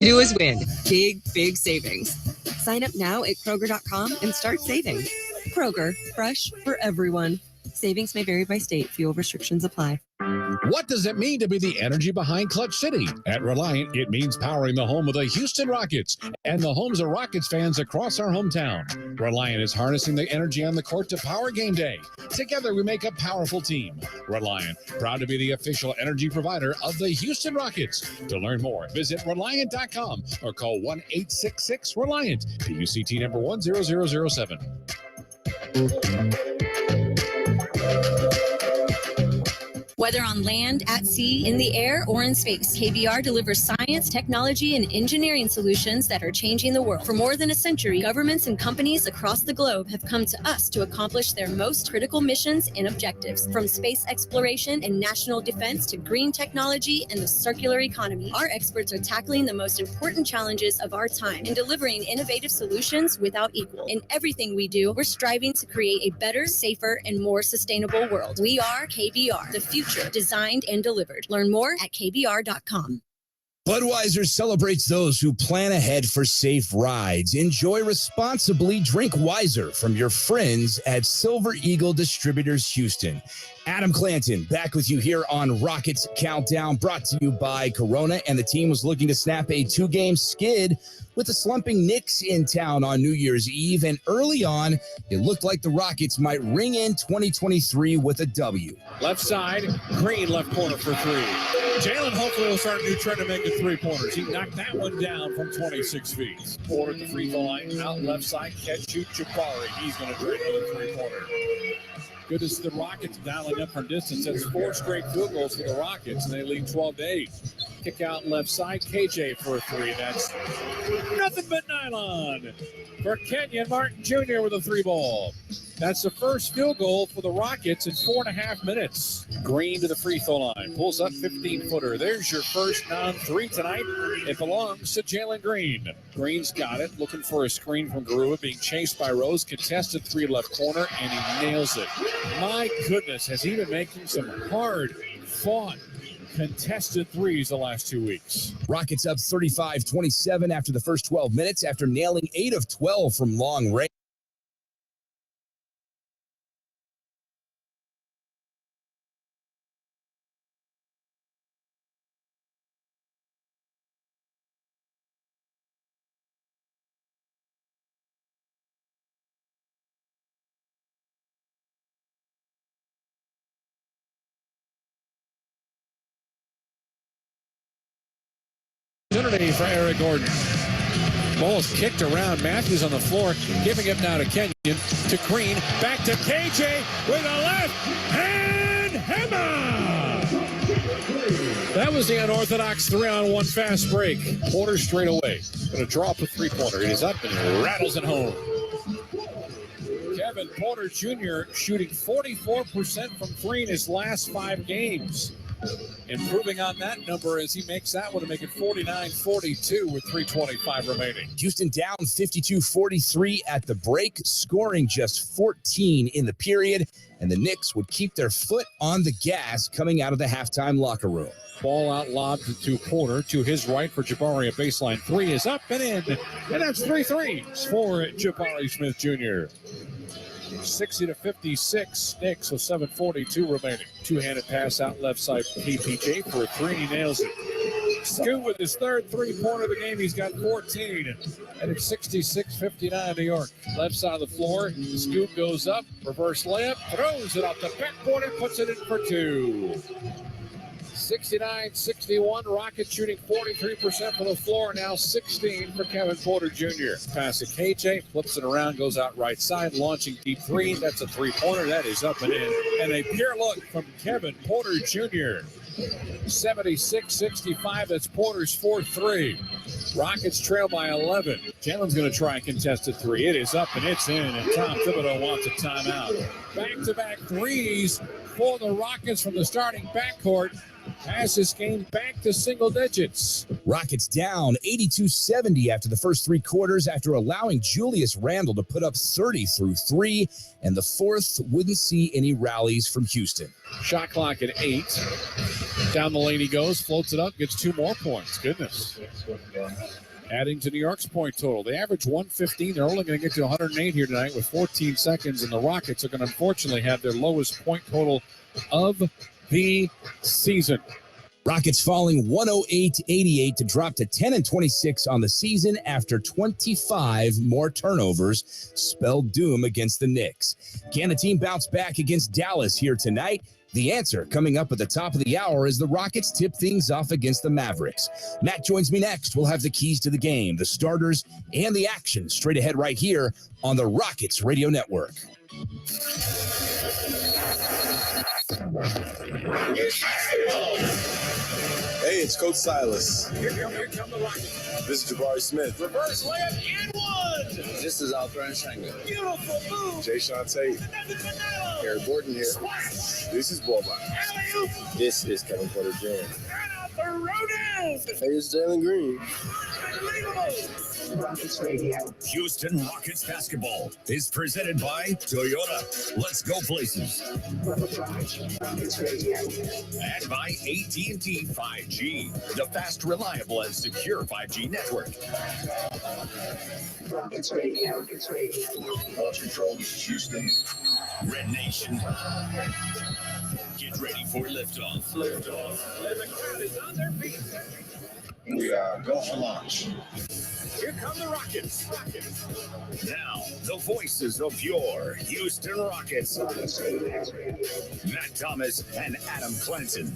do is win. Big, big savings. Sign up now at Kroger.com and start saving. Kroger, fresh for everyone. Savings may vary by state. Fuel restrictions apply. What does it mean to be the energy behind Clutch City? At Reliant, it means powering the home of the Houston Rockets and the homes of Rockets fans across our hometown. Reliant is harnessing the energy on the court to power game day. Together, we make a powerful team. Reliant, proud to be the official energy provider of the Houston Rockets. To learn more, visit Reliant.com or call 1-866-RELIANT, PUCT number 10007. Whether on land, at sea, in the air, or in space, KBR delivers science, technology, and engineering solutions that are changing the world. For more than a century, governments and companies across the globe have come to us to accomplish their most critical missions and objectives. From space exploration and national defense to green technology and the circular economy, our experts are tackling the most important challenges of our time and delivering innovative solutions without equal. In everything we do, we're striving to create a better, safer, and more sustainable world. We are KBR, the future designed and delivered. Learn more at kbr.com. Budweiser celebrates those who plan ahead for safe rides. Enjoy responsibly. Drink wiser from your friends at Silver Eagle Distributors Houston. Adam Clanton back with you here on Rockets Countdown, brought to you by Corona. And the team was looking to snap a 2-game skid with the slumping Knicks in town on New Year's Eve. And early on, it looked like the Rockets might ring in 2023 with a W. Left side, Green left corner for three. Jalen hopefully will start a new trend of making three-pointers. He knocked that one down from 26 feet. Porter at the free throw line, out left side, catch shoot Jabari. He's going to drain another three-pointer. Good as the Rockets dialing up from distance. That's 4 straight field goals for the Rockets, and they lead 12-8. Kick out left side, KJ for a three. That's nothing but nylon for Kenyon Martin Jr. with a 3-ball. That's the first field goal for the Rockets in 4.5 minutes. Green to the free throw line, pulls up 15-footer. There's your first non-3 tonight. It belongs to Jalen Green. Green's got it, looking for a screen from Garua, being chased by Rose, contested 3 left corner, and he nails it. My goodness, has he been making some hard-fought contested threes the last 2 weeks. Rockets up 35-27 after the first 12 minutes after nailing 8 of 12 from long range. Opportunity for Eric Gordon. Ball's kicked around. Matthews on the floor, giving it now to Kenyon, to Green, back to KJ with a left hand hammer. That was the unorthodox 3-on-1 fast break. Porter straight away. Going to draw up a three-pointer. It is up and it rattles it home. Kevin Porter Jr. shooting 44% from 3 in his last 5 games. Improving on that number as he makes that one to make it 49-42 with 3:25 remaining. Houston down 52-43 at the break, scoring just 14 in the period, and the Knicks would keep their foot on the gas coming out of the halftime locker room. Ball out lobbed to Porter, to his right for Jabari. A baseline 3 is up and in, and that's 3 threes for Jabari Smith Jr. 60-56, Knicks with 7:42 remaining. Two-handed pass out left side, KPJ for a 3, and he nails it. Scoot with his third three-pointer of the game. He's got 14, and it's 66-59 New York. Left side of the floor, Scoot goes up, reverse layup, throws it off the backboard and puts it in for 2. 69-61, Rockets shooting 43% from the floor, now 16 for Kevin Porter Jr. Pass to KJ, flips it around, goes out right side, launching deep 3. That's a three-pointer. That is up and in. And a pure look from Kevin Porter Jr. 76-65, that's Porter's 4th 3. Rockets trail by 11. Jalen's going to try a contested 3. It is up and it's in, and Tom Thibodeau wants a timeout. Back-to-back threes for the Rockets from the starting backcourt. has this game back to single digits. Rockets down 82-70 after the first three quarters after allowing Julius Randle to put up 30 through three, and the fourth wouldn't see any rallies from Houston. Shot clock at 8. Down the lane he goes, floats it up, gets 2 more points. Goodness. Adding to New York's point total. They average 115. They're only going to get to 108 here tonight with 14 seconds, and the Rockets are going to unfortunately have their lowest point total of the season. Rockets falling 108-88 to drop to 10-26 on the season after 25 more turnovers spelled doom against the Knicks. Can the team bounce back against Dallas here tonight? The answer coming up at the top of the hour as the Rockets tip things off against the Mavericks. Matt joins me next. We'll have the keys to the game, the starters, and the action straight ahead right here on the Rockets Radio Network. Hey, it's Coach Silas. Here come the Rockets. This is Jabari Smith. Reverse layup and one. This is Alperen Sengun. Beautiful move. Jay Sean Tate. Harry Gordon here. This is Boban. This is Kevin Porter Jr. Hey, this is Jalen Green. Rockets Radio. Houston Rockets basketball is presented by Toyota. Let's go places. Rockets Radio. And by AT&T 5G, the fast, reliable, and secure 5G network. Rockets Radio. Rockets Radio. Launch control, this is Houston. Red Nation. Get ready for liftoff. Liftoff. And the crowd is on their feet. We are go for launch. Here come the Rockets. Now, the voices of your Houston Rockets. Matt Thomas and Adam Clanton.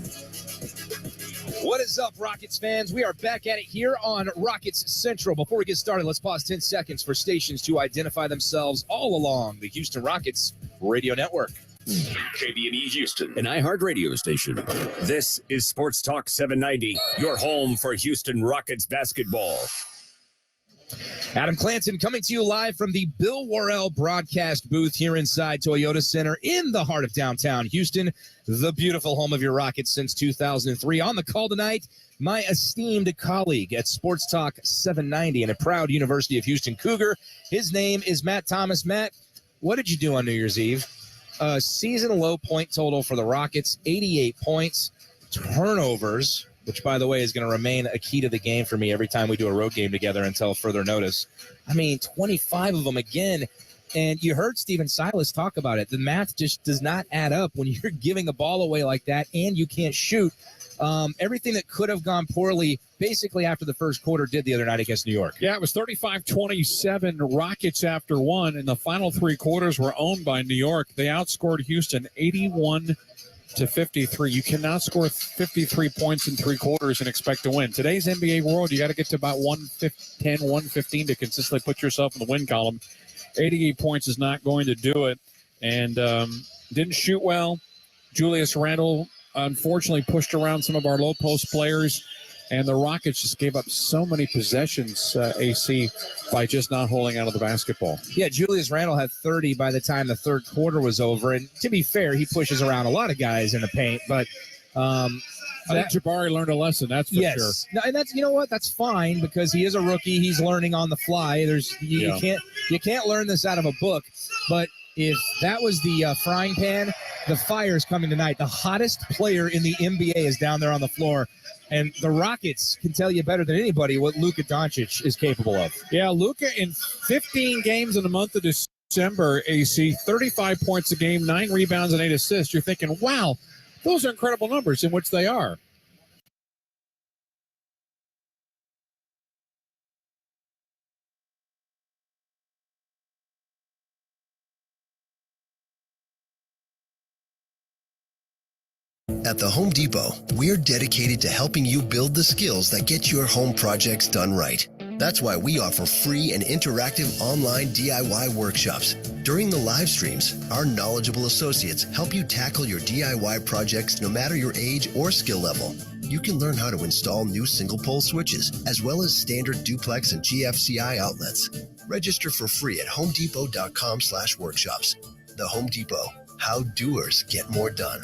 What is up, Rockets fans? We are back at it here on Rockets Central. Before we get started, let's pause 10 seconds for stations to identify themselves all along the Houston Rockets Radio Network. KBNE Houston. An iHeart radio station. This is Sports Talk 790, your home for Houston Rockets basketball. Adam Clanton coming to you live from the Bill Worrell broadcast booth here inside Toyota Center in the heart of downtown Houston, the beautiful home of your Rockets since 2003. On the call tonight, my esteemed colleague at Sports Talk 790 and a proud University of Houston Cougar. His name is Matt Thomas. Matt, what did you do on New Year's Eve? Season low point total for the Rockets, 88 points, turnovers, which, by the way, is going to remain a key to the game for me every time we do a road game together until further notice. I mean, 25 of them again. And you heard Stephen Silas talk about it. The math just does not add up when you're giving a ball away like that and you can't shoot. Everything that could have gone poorly basically after the first quarter did the other night against New York. Yeah, it was 35-27 Rockets after one, and the final 3 quarters were owned by New York. They outscored Houston 81-53. You cannot score 53 points in 3 quarters and expect to win. Today's NBA world, you got to get to about 110, 115 to consistently put yourself in the win column. 88 points is not going to do it, and didn't shoot well. Julius Randle unfortunately pushed around some of our low post players, and the Rockets just gave up so many possessions, AC, by just not holding out of the basketball. Yeah, Julius Randle had 30 by the time the third quarter was over, and to be fair, he pushes around a lot of guys in the paint, but I think Jabari learned a lesson, that's for sure. No, and that's, you know what, that's fine because he is a rookie. He's learning on the fly. You can't learn this out of a book, but if that was the frying pan, the fire is coming tonight. The hottest player in the NBA is down there on the floor, and the Rockets can tell you better than anybody what Luka Doncic is capable of. Yeah, Luka in 15 games in the month of December, AC, 35 points a game, 9 rebounds and 8 assists. You're thinking, wow, those are incredible numbers, in which they are. At the Home Depot, we're dedicated to helping you build the skills that get your home projects done right. That's why we offer free and interactive online DIY workshops. During the live streams, our knowledgeable associates help you tackle your DIY projects no matter your age or skill level. You can learn how to install new single-pole switches, as well as standard duplex and GFCI outlets. Register for free at homedepot.com/workshops. The Home Depot, how doers get more done.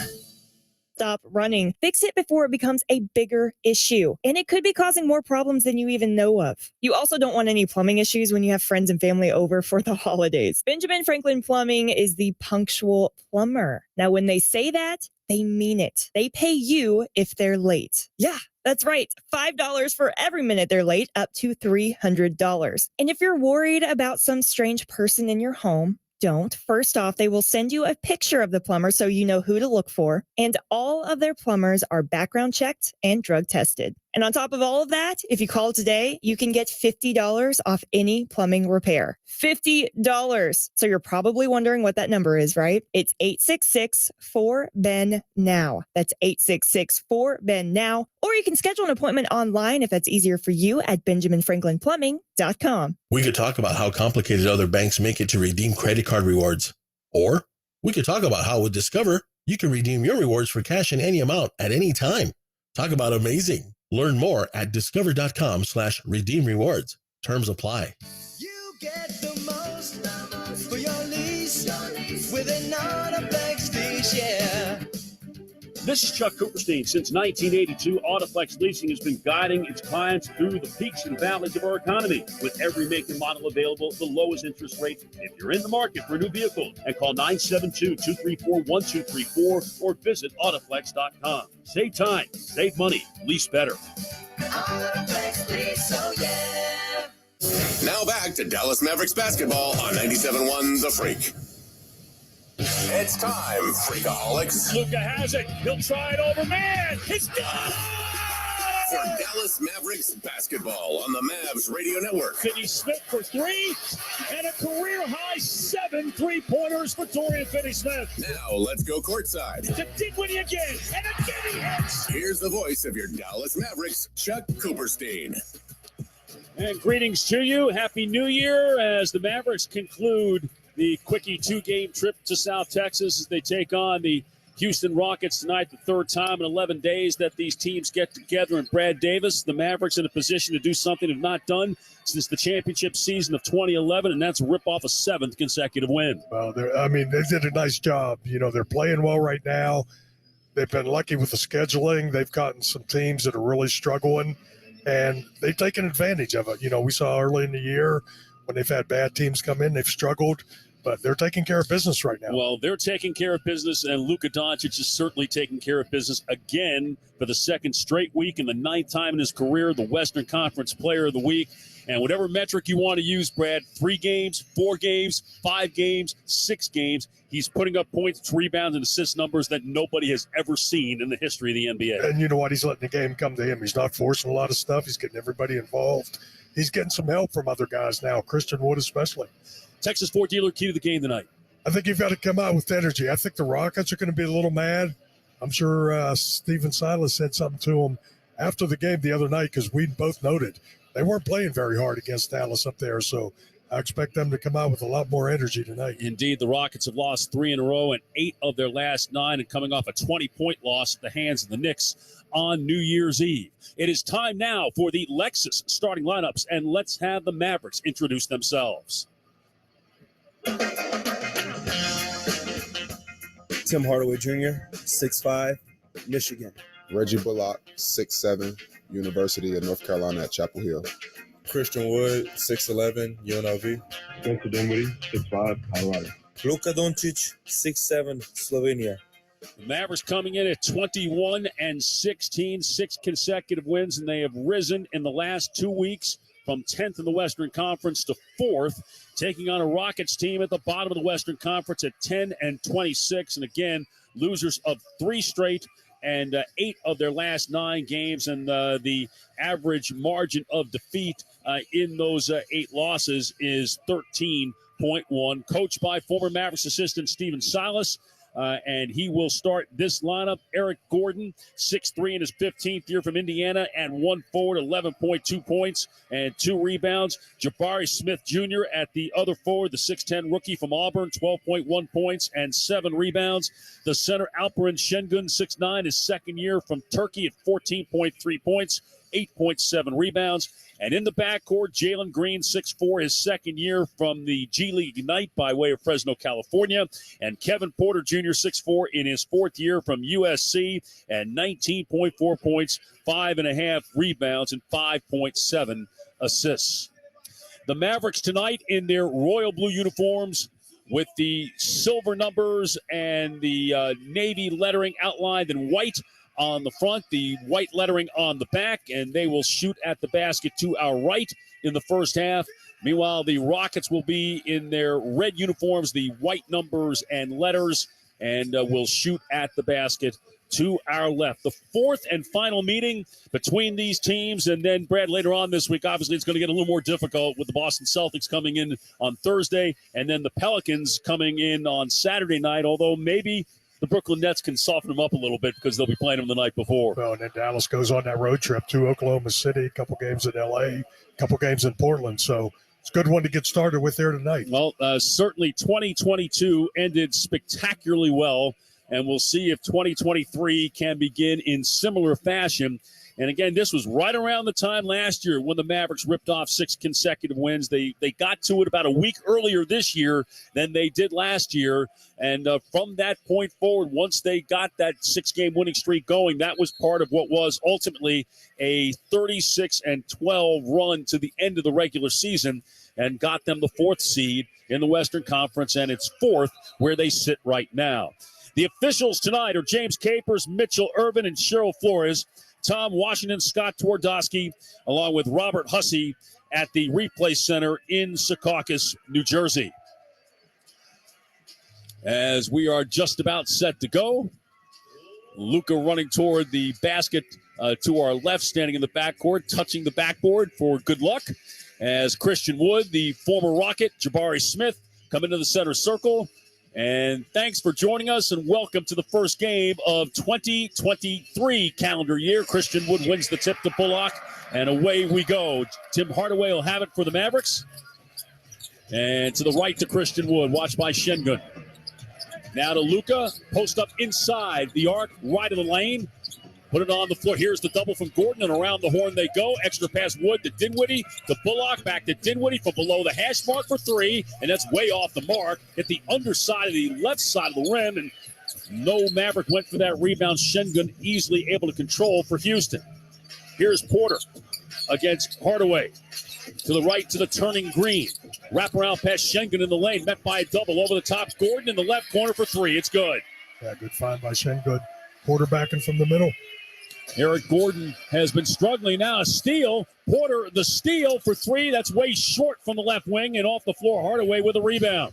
stop running. Fix it before it becomes a bigger issue, and it could be causing more problems than you even know of. You also don't want any plumbing issues when you have friends and family over for the holidays. Benjamin Franklin Plumbing is the punctual plumber. Now, when they say that, they mean it. They pay you if they're late. Yeah, that's right. $5 for every minute they're late, up to $300. And if you're worried about some strange person in your home, don't. First off, they will send you a picture of the plumber so you know who to look for. And all of their plumbers are background checked and drug tested. And on top of all of that, if you call today, you can get $50 off any plumbing repair. $50. So you're probably wondering what that number is, right? It's 866-4BEN-NOW. That's 866-4BEN-NOW. Or you can schedule an appointment online if that's easier for you at BenjaminFranklinPlumbing.com. We could talk about how complicated other banks make it to redeem credit card rewards. Or we could talk about how with Discover, you can redeem your rewards for cash in any amount at any time. Talk about amazing. Learn more at discover.com/redeem rewards. Terms apply. You get the most for your lease with an Autoflex lease, yeah. This is Chuck Cooperstein. Since 1982, Autoflex Leasing has been guiding its clients through the peaks and valleys of our economy. With every make and model available, the lowest interest rates if you're in the market for a new vehicle. And call 972-234-1234 or visit Autoflex.com. Save time, save money, lease better. Autoflex lease, oh yeah. Now back to Dallas Mavericks basketball on 97.1 The Freak. It's time, Freakaholics. Luka has it. He'll try it over. Man, it's done! For Dallas Mavericks basketball on the Mavs Radio Network. Finney-Smith for three, and a career-high 7 3-pointers for Dorian Finney-Smith. Now let's go courtside. To Dinwiddie again, and again he hits. Here's the voice of your Dallas Mavericks, Chuck Cooperstein. And greetings to you. Happy New Year as the Mavericks conclude the quickie 2-game trip to South Texas as they take on the Houston Rockets tonight, the third time in 11 days that these teams get together. And Brad Davis, the Mavericks in a position to do something they've not done since the championship season of 2011, and that's rip off a 7th consecutive win. Well, they did a nice job. You know, they're playing well right now. They've been lucky with the scheduling. They've gotten some teams that are really struggling, and they've taken advantage of it. You know, we saw early in the year when they've had bad teams come in, they've struggled. But they're taking care of business right now. Well, they're taking care of business, and Luka Doncic is certainly taking care of business again for the second straight week and the 9th time in his career, the Western Conference Player of the Week. And whatever metric you want to use, Brad, 3 games, 4 games, 5 games, 6 games, he's putting up points, rebounds, and assist numbers that nobody has ever seen in the history of the NBA. And you know what? He's letting the game come to him. He's not forcing a lot of stuff. He's getting everybody involved. He's getting some help from other guys now, Christian Wood especially. Texas Ford dealer, key to the game tonight. I think you've got to come out with energy. I think the Rockets are going to be a little mad. I'm sure Stephen Silas said something to him after the game the other night because we both noted they weren't playing very hard against Dallas up there. So I expect them to come out with a lot more energy tonight. Indeed, the Rockets have lost 3 in a row and 8 of their last 9, and coming off a 20-point loss at the hands of the Knicks on New Year's Eve. It is time now for the Lexus starting lineups, and let's have the Mavericks introduce themselves. Tim Hardaway Jr., 6'5", Michigan. Reggie Bullock, 6'7", University of North Carolina at Chapel Hill. Christian Wood, 6'11", UNLV. Spencer Dinwiddie, 6'5", Colorado. Luka Doncic, 6'7", Slovenia. The Mavericks coming in at 21-16, 6 consecutive wins, and they have risen in the last 2 weeks from 10th in the Western Conference to 4th, taking on a Rockets team at the bottom of the Western Conference at 10-26. And again, losers of 3 straight and 8 of their last 9 games. And the average margin of defeat in those 8 losses is 13.1. Coached by former Mavericks assistant Stephen Silas. And he will start this lineup. Eric Gordon, 6'3" in his 15th year from Indiana, and 1 forward, 11.2 points and 2 rebounds. Jabari Smith Jr. at the other forward, the 6'10" rookie from Auburn, 12.1 points and 7 rebounds. The center, Alperen Şengün, 6'9", his second year from Turkey at 14.3 points, 8.7 rebounds. And in the backcourt, Jalen Green, 6'4", his second year from the G League Ignite by way of Fresno, California. And Kevin Porter Jr., 6'4", in his fourth year from USC, and 19.4 points, 5.5 rebounds, and 5.7 assists. The Mavericks tonight in their royal blue uniforms with the silver numbers and the navy lettering outlined in white on the front, the white lettering on the back, and they will shoot at the basket to our right in the first half. Meanwhile, the Rockets will be in their red uniforms, the white numbers and letters, and will shoot at the basket to our left. The fourth and final meeting between these teams, and then, Brad, later on this week, obviously it's going to get a little more difficult with the Boston Celtics coming in on Thursday, and then the Pelicans coming in on Saturday night, although maybe the Brooklyn Nets can soften them up a little bit because they'll be playing them the night before. Well, and then Dallas goes on that road trip to Oklahoma City, a couple games in L.A., a couple games in Portland. So it's a good one to get started with there tonight. Well, certainly 2022 ended spectacularly well, and we'll see if 2023 can begin in similar fashion. And again, this was right around the time last year when the Mavericks ripped off 6 consecutive wins. They got to it about a week earlier this year than they did last year. And from that point forward, once they got that 6-game winning streak going, that was part of what was ultimately a 36-12 run to the end of the regular season and got them the 4th seed in the Western Conference, and it's 4th where they sit right now. The officials tonight are James Capers, Mitchell Irvin, and Cheryl Flores. Tom Washington, Scott Twardowski, along with Robert Hussey at the Replay Center in Secaucus, New Jersey. As we are just about set to go, Luka running toward the basket to our left, standing in the backcourt, touching the backboard for good luck. As Christian Wood, the former Rocket, Jabari Smith, come into the center circle. And thanks for joining us, and welcome to the first game of 2023 calendar year. Christian Wood wins the tip to Bullock, and away we go. Tim Hardaway will have it for the Mavericks. And to the right to Christian Wood, watched by Şengün. Now to Luka, post up inside the arc, right of the lane. Put it on the floor. Here's the double from Gordon, and around the horn they go. Extra pass Wood to Dinwiddie, to Bullock, back to Dinwiddie from below the hash mark for 3, and that's way off the mark. Hit the underside of the left side of the rim, and no Maverick went for that rebound. Şengün easily able to control for Houston. Here's Porter against Hardaway. To the right to the turning Green. Wrap around past Şengün in the lane, met by a double over the top. Gordon in the left corner for 3. It's good. Yeah, good find by Şengün. Quarterbacking from the middle. Eric Gordon has been struggling now. A steal. Porter, the steal for 3. That's way short from the left wing, and off the floor, Hardaway with a rebound.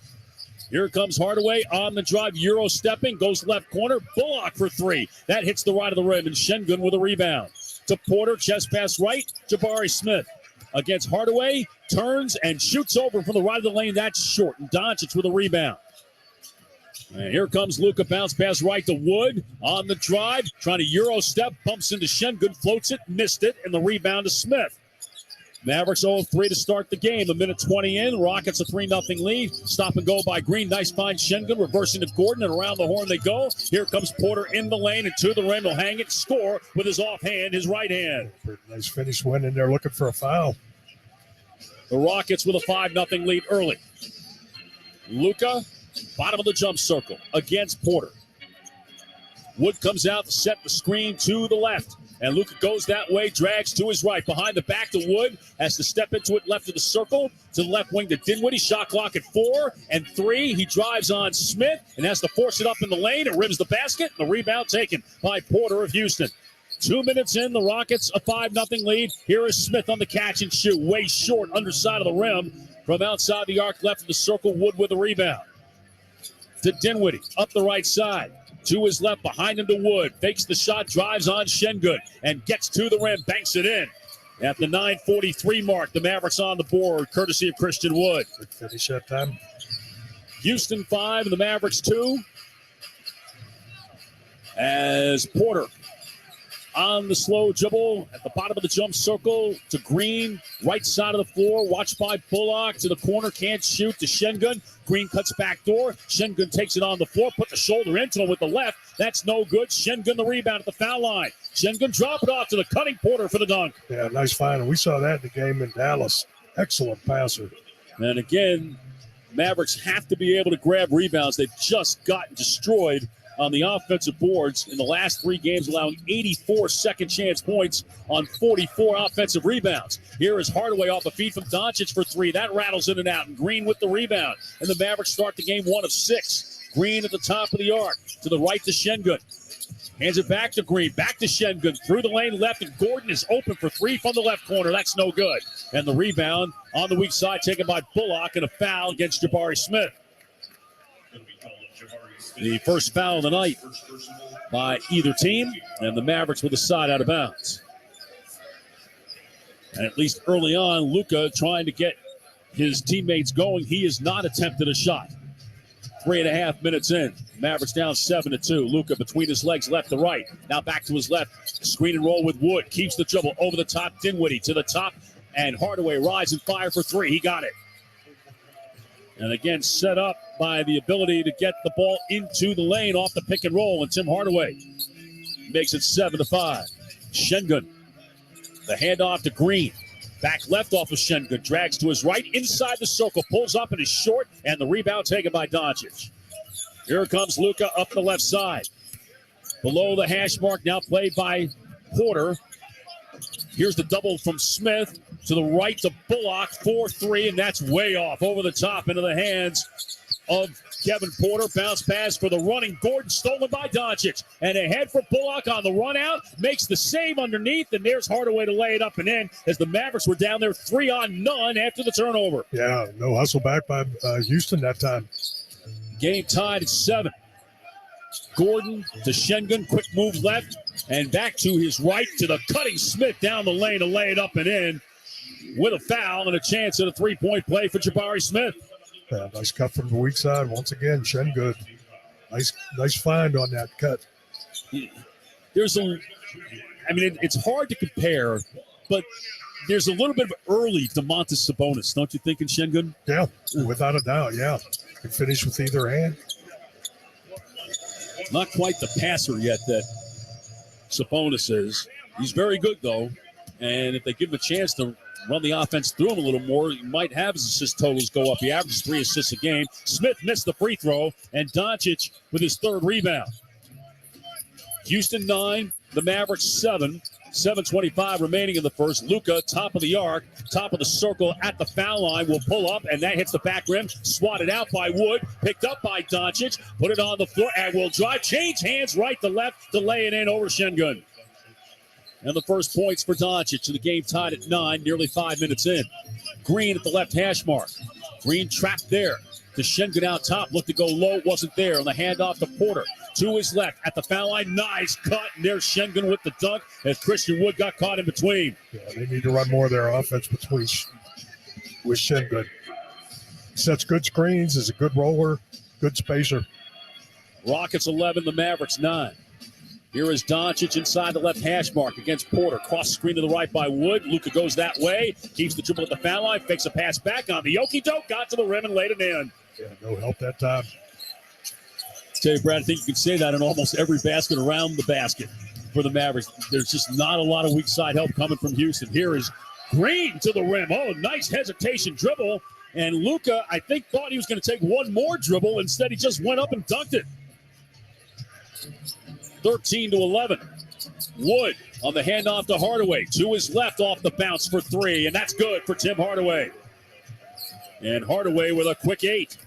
Here comes Hardaway on the drive. Euro stepping, goes left corner. Bullock for 3. That hits the right of the rim, and Şengün with a rebound. To Porter, chest pass right. Jabari Smith against Hardaway. Turns and shoots over from the right of the lane. That's short. And Doncic with a rebound. And here comes Luka, bounce pass right to Wood on the drive, trying to Euro step, bumps into Şengün, floats it, missed it, and the rebound to Smith. Mavericks 0-3 to start the game. A minute 20 in, Rockets a 3-0 lead. Stop and go by Green, nice find Şengün, reversing to Gordon, and around the horn they go. Here comes Porter in the lane, and to the rim, he'll hang it, score with his offhand, his right hand. Nice finish, went in there looking for a foul. The Rockets with a 5-0 lead early. Luka, bottom of the jump circle against Porter. Wood comes out to set the screen to the left. And Luka goes that way, drags to his right. Behind the back to Wood, has to step into it left of the circle. To the left wing to Dinwiddie. Shot clock at 4 and 3. He drives on Smith and has to force it up in the lane. It rims the basket. The rebound taken by Porter of Houston. 2 minutes in, the Rockets a 5-0 lead. Here is Smith on the catch and shoot. Way short, underside of the rim. From outside the arc, left of the circle, Wood with a rebound. To Dinwiddie, up the right side. To his left, behind him to Wood. Fakes the shot, drives on Şengün, and gets to the rim, banks it in. At the 9:43 mark, the Mavericks on the board, courtesy of Christian Wood. Good finish that time. Houston 5 and the Mavericks 2. As Porter on the slow dribble at the bottom of the jump circle to Green, right side of the floor, watched by Bullock to the corner, can't shoot to Şengün, Green cuts back door. Şengün takes it on the floor, put the shoulder into him with the left. That's no good. Şengün the rebound at the foul line. Şengün drop it off to the cutting Porter for the dunk. Yeah, nice find. We saw that in the game in Dallas. Excellent passer. And again, Mavericks have to be able to grab rebounds. They've just gotten destroyed on the offensive boards in the last 3 games, allowing 84 second chance points on 44 offensive rebounds. Here is Hardaway off a feed from Doncic for 3. That rattles in and out, and Green with the rebound. And the Mavericks start the game 1 of 6. Green at the top of the arc. To the right to Şengün. Hands it back to Green. Back to Şengün. Through the lane left, and Gordon is open for 3 from the left corner. That's no good. And the rebound on the weak side taken by Bullock, and a foul against Jabari Smith. The first foul of the night by either team, and the Mavericks with the side out of bounds. And at least early on, Luka trying to get his teammates going. He has not attempted a shot. 3.5 minutes in. Mavericks down 7-2. Luka between his legs, left to right. Now back to his left. Screen and roll with Wood. Keeps the dribble over the top. Dinwiddie to the top. And Hardaway rise and fire for 3. He got it. And again, set up by the ability to get the ball into the lane off the pick and roll. And Tim Hardaway makes it 7-5. Şengün, the handoff to Green. Back left off of Şengün. Drags to his right, inside the circle. Pulls up and is short. And the rebound taken by Doncic. Here comes Luka up the left side. Below the hash mark, now played by Porter. Here's the double from Smith. To the right to Bullock, 4-3, and that's way off over the top into the hands of Kevin Porter. Bounce pass for the running Gordon, stolen by Doncic. And ahead for Bullock on the run out, makes the save underneath, and there's Hardaway to lay it up and in as the Mavericks were down there 3-on-none after the turnover. Yeah, no hustle back by Houston that time. Game tied at 7. Gordon to Şengün, quick move left, and back to his right to the cutting Smith down the lane to lay it up and in. With a foul and a chance at a 3-point play for Jabari Smith. Yeah, nice cut from the weak side. Once again, Şengün. Nice find on that cut. It's hard to compare, but there's a little bit of early Domantas Sabonis, don't you think, in Şengün? Yeah, without a doubt, yeah. Can finish with either hand. Not quite the passer yet that Sabonis is. He's very good, though. And if they give him a chance to run the offense through him a little more, he might have his assist totals go up. He averages 3 assists a game. Smith missed the free throw, and Doncic with his 3rd rebound. Houston 9, the Mavericks 7. 7:25 remaining in the first. Luka, top of the arc, top of the circle at the foul line, will pull up, and that hits the back rim. Swatted out by Wood, picked up by Doncic, put it on the floor, and will drive, change hands right to left to lay it in over Şengün. And the first points for Doncic. The game tied at 9, nearly 5 minutes in. Green at the left hash mark. Green trapped there. To Şengün out top. Looked to go low. Wasn't there. On the handoff to Porter. To his left. At the foul line. Nice cut. And there's Şengün with the dunk as Christian Wood got caught in between. Yeah, they need to run more of their offense with Şengün. Sets good screens. Is a good roller. Good spacer. Rockets 11. The Mavericks 9. Here is Doncic inside the left hash mark against Porter. Cross screen to the right by Wood. Luka goes that way. Keeps the dribble at the foul line. Fakes a pass back on the okie-doke. Got to the rim and laid it in. Yeah, no help that time. Tell you, Brad, I think you can say that in almost every basket around the basket for the Mavericks. There's just not a lot of weak side help coming from Houston. Here is Green to the rim. Oh, nice hesitation dribble. And Luka, I think, thought he was going to take one more dribble. Instead, he just went up and dunked it. 13-11. Wood on the handoff to Hardaway. To his left off the bounce for 3, and that's good for Tim Hardaway. And Hardaway with a quick 8.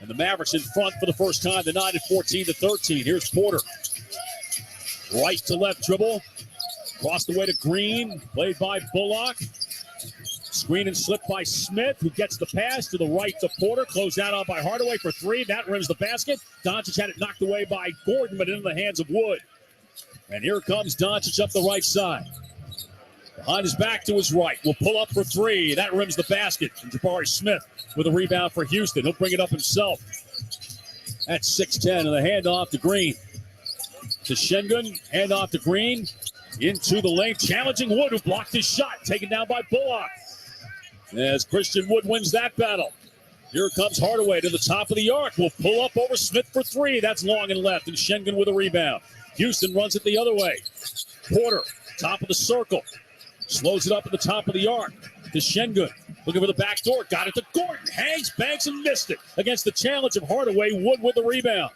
And the Mavericks in front for the first time tonight at 14-13. Here's Porter. Right to left dribble. Cross the way to Green. Played by Bullock. Screen and slip by Smith, who gets the pass to the right to Porter. Closed out on by Hardaway for 3. That rims the basket. Doncic had it knocked away by Gordon, but into the hands of Wood. And here comes Doncic up the right side. Behind his back to his right. Will pull up for 3. That rims the basket. And Jabari Smith with a rebound for Houston. He'll bring it up himself. That's 6-10, and the handoff to Green. To Şengün, handoff to Green. Into the lane, challenging Wood, who blocked his shot. Taken down by Bullock. As Christian Wood wins that battle. Here comes Hardaway to the top of the arc. Will pull up over Smith for three. That's long and left, and Schengen with a rebound. Houston runs it the other way. Porter, top of the circle. Slows it up at the top of the arc to Schengen. Looking for the back door. Got it to Gordon. Hangs, banks, and missed it against the challenge of Hardaway. Wood with the rebound.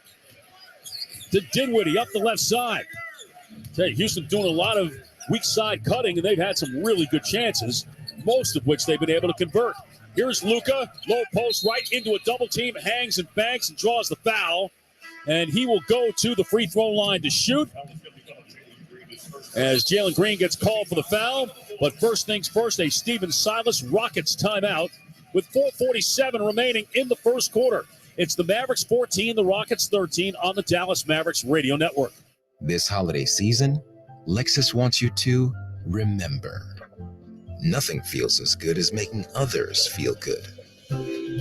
To Dinwiddie up the left side. Hey, Houston doing a lot of weak side cutting, and they've had some really good chances, most of which they've been able to convert. Here's Luka, low post right into a double team, hangs and banks and draws the foul. And he will go to the free throw line to shoot as Jalen Green gets called for the foul. But first things first, a Stephen Silas Rockets timeout with 4:47 remaining in the first quarter. It's the Mavericks 14, the Rockets 13 on the Dallas Mavericks Radio Network. This holiday season, Lexus wants you to remember. Nothing feels as good as making others feel good.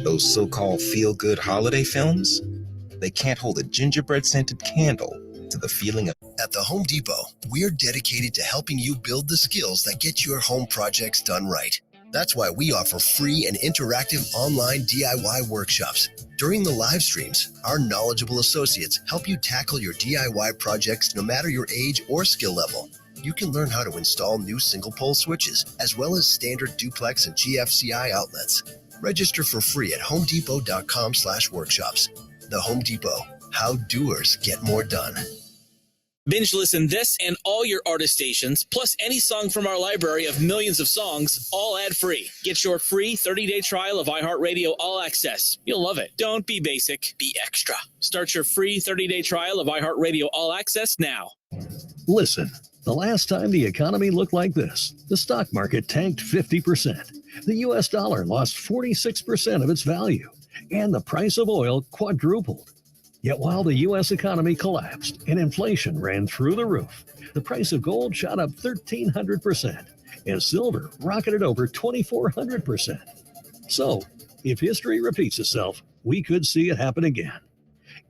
Those so-called feel-good holiday films, they can't hold a gingerbread-scented candle to the feeling of... At the Home Depot, we're dedicated to helping you build the skills that get your home projects done right. That's why we offer free and interactive online DIY workshops. During the live streams, our knowledgeable associates help you tackle your DIY projects no matter your age or skill level. You can learn how to install new single-pole switches, as well as standard duplex and GFCI outlets. Register for free at homedepot.com/workshops. The Home Depot, how doers get more done. Binge listen this and all your artist stations, plus any song from our library of millions of songs, all ad-free. Get your free 30-day trial of iHeartRadio All Access. You'll love it. Don't be basic, be extra. Start your free 30-day trial of iHeartRadio All Access now. Listen, the last time the economy looked like this, the stock market tanked 50%. The U.S. dollar lost 46% of its value, and the price of oil quadrupled. Yet while the U.S. economy collapsed and inflation ran through the roof, the price of gold shot up 1,300%, and silver rocketed over 2,400%. So, if history repeats itself, we could see it happen again.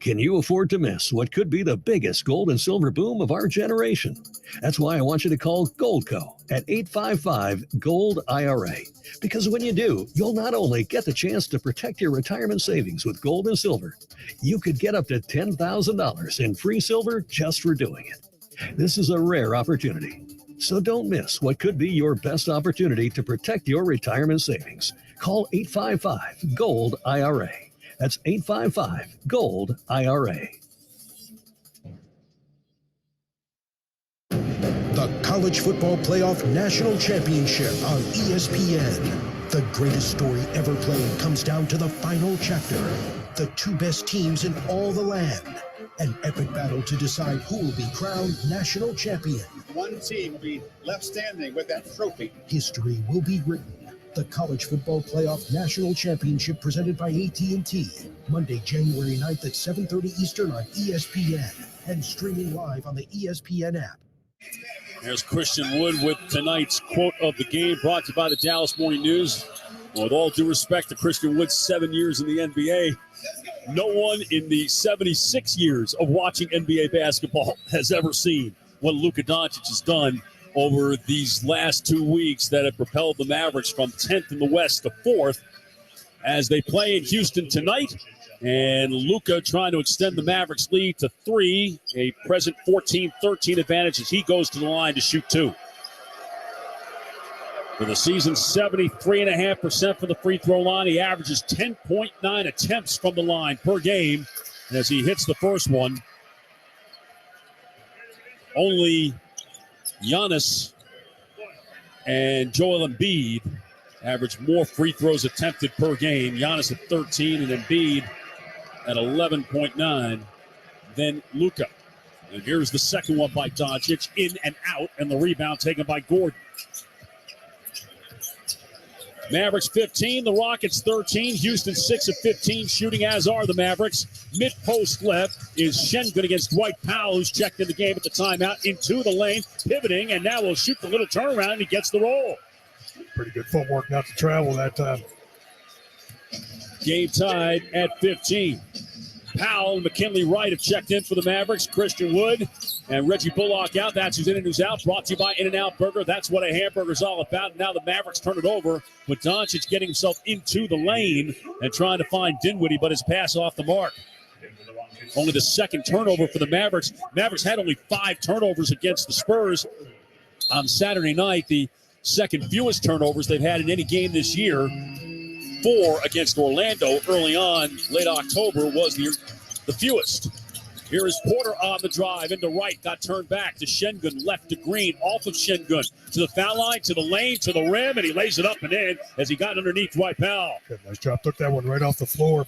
Can you afford to miss what could be the biggest gold and silver boom of our generation? That's why I want you to call Goldco at 855-GOLD-IRA. Because when you do, you'll not only get the chance to protect your retirement savings with gold and silver, you could get up to $10,000 in free silver just for doing it. This is a rare opportunity. So don't miss what could be your best opportunity to protect your retirement savings. Call 855-GOLD-IRA. That's 855-GOLD-IRA. The College Football Playoff National Championship on ESPN. The greatest story ever played comes down to the final chapter. The two best teams in all the land. An epic battle to decide who will be crowned national champion. One team will be left standing with that trophy. History will be written. The College Football Playoff National Championship presented by AT&T. Monday, January 9th at 7:30 Eastern on ESPN and streaming live on the ESPN app. There's Christian Wood with tonight's quote of the game, brought to you by the Dallas Morning News. Well, with all due respect to Christian Wood's 7 years in the NBA, no one in the 76 years of watching NBA basketball has ever seen what Luka Doncic has done over these last 2 weeks that have propelled the Mavericks from 10th in the West to 4th as they play in Houston tonight. And Luka trying to extend the Mavericks lead to 3, a present 14-13 advantage as he goes to the line to shoot 2. For the season, 73.5% for the free throw line. He averages 10.9 attempts from the line per game. And as he hits the first one, only Giannis and Joel Embiid average more free throws attempted per game. Giannis at 13 and Embiid at 11.9 than Luka. And here's the second one by Doncic, in and out, and the rebound taken by Gordon. Mavericks 15, the Rockets 13. Houston 6 of 15, shooting as are the Mavericks. Mid-post left is Schengen against Dwight Powell, who's checked in the game at the timeout, into the lane, pivoting, and now will shoot the little turnaround, and he gets the roll. Pretty good footwork not to travel that time. Game tied at 15. Powell and McKinley Wright have checked in for the Mavericks. Christian Wood and Reggie Bullock out. That's who's in and who's out. Brought to you by In-N-Out Burger. That's what a hamburger's all about. And now the Mavericks turn it over with Doncic getting himself into the lane and trying to find Dinwiddie, but his pass off the mark. Only the second turnover for the Mavericks. Mavericks had only 5 turnovers against the Spurs on Saturday night. The second fewest turnovers they've had in any game this year. 4 against Orlando early on, late October, was the fewest. Here is Porter on the drive into right, got turned back to Şengün, left to Green, off of Şengün, to the foul line, to the lane, to the rim, and he lays it up and in as he got underneath Dwight Powell. Good, nice job. Took that one right off the floor.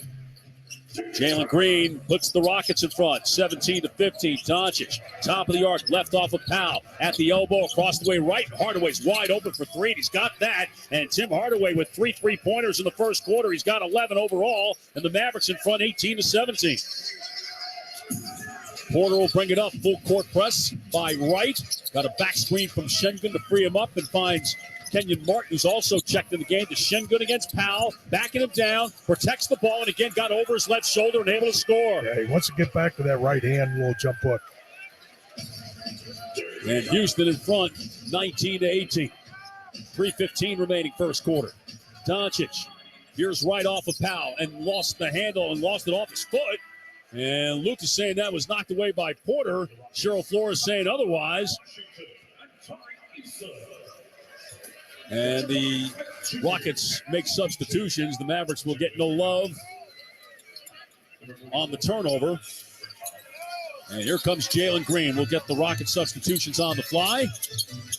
Jalen Green puts the Rockets in front, 17-15. Doncic, top of the arc, left off of Powell. At the elbow, across the way right. Hardaway's wide open for 3. He's got that. And Tim Hardaway with 3 3-pointers in the first quarter. He's got 11 overall. And the Mavericks in front, 18-17. Porter will bring it up. Full court press by Wright. Got a back screen from Şengün to free him up and finds Kenyon Martin, who's also checked in the game. To Şengün against Powell, backing him down, protects the ball, and again got over his left shoulder and able to score. Yeah, he wants to get back to that right hand little jump hook. And Houston in front, 19-18. 3:15 remaining first quarter. Doncic veers right off of Powell and lost the handle and lost it off his foot. And Luke is saying that was knocked away by Porter. Cheryl Flores saying otherwise. And the Rockets make substitutions. The Mavericks will get no love on the turnover. And here comes Jalen Green. We'll get the Rockets substitutions on the fly.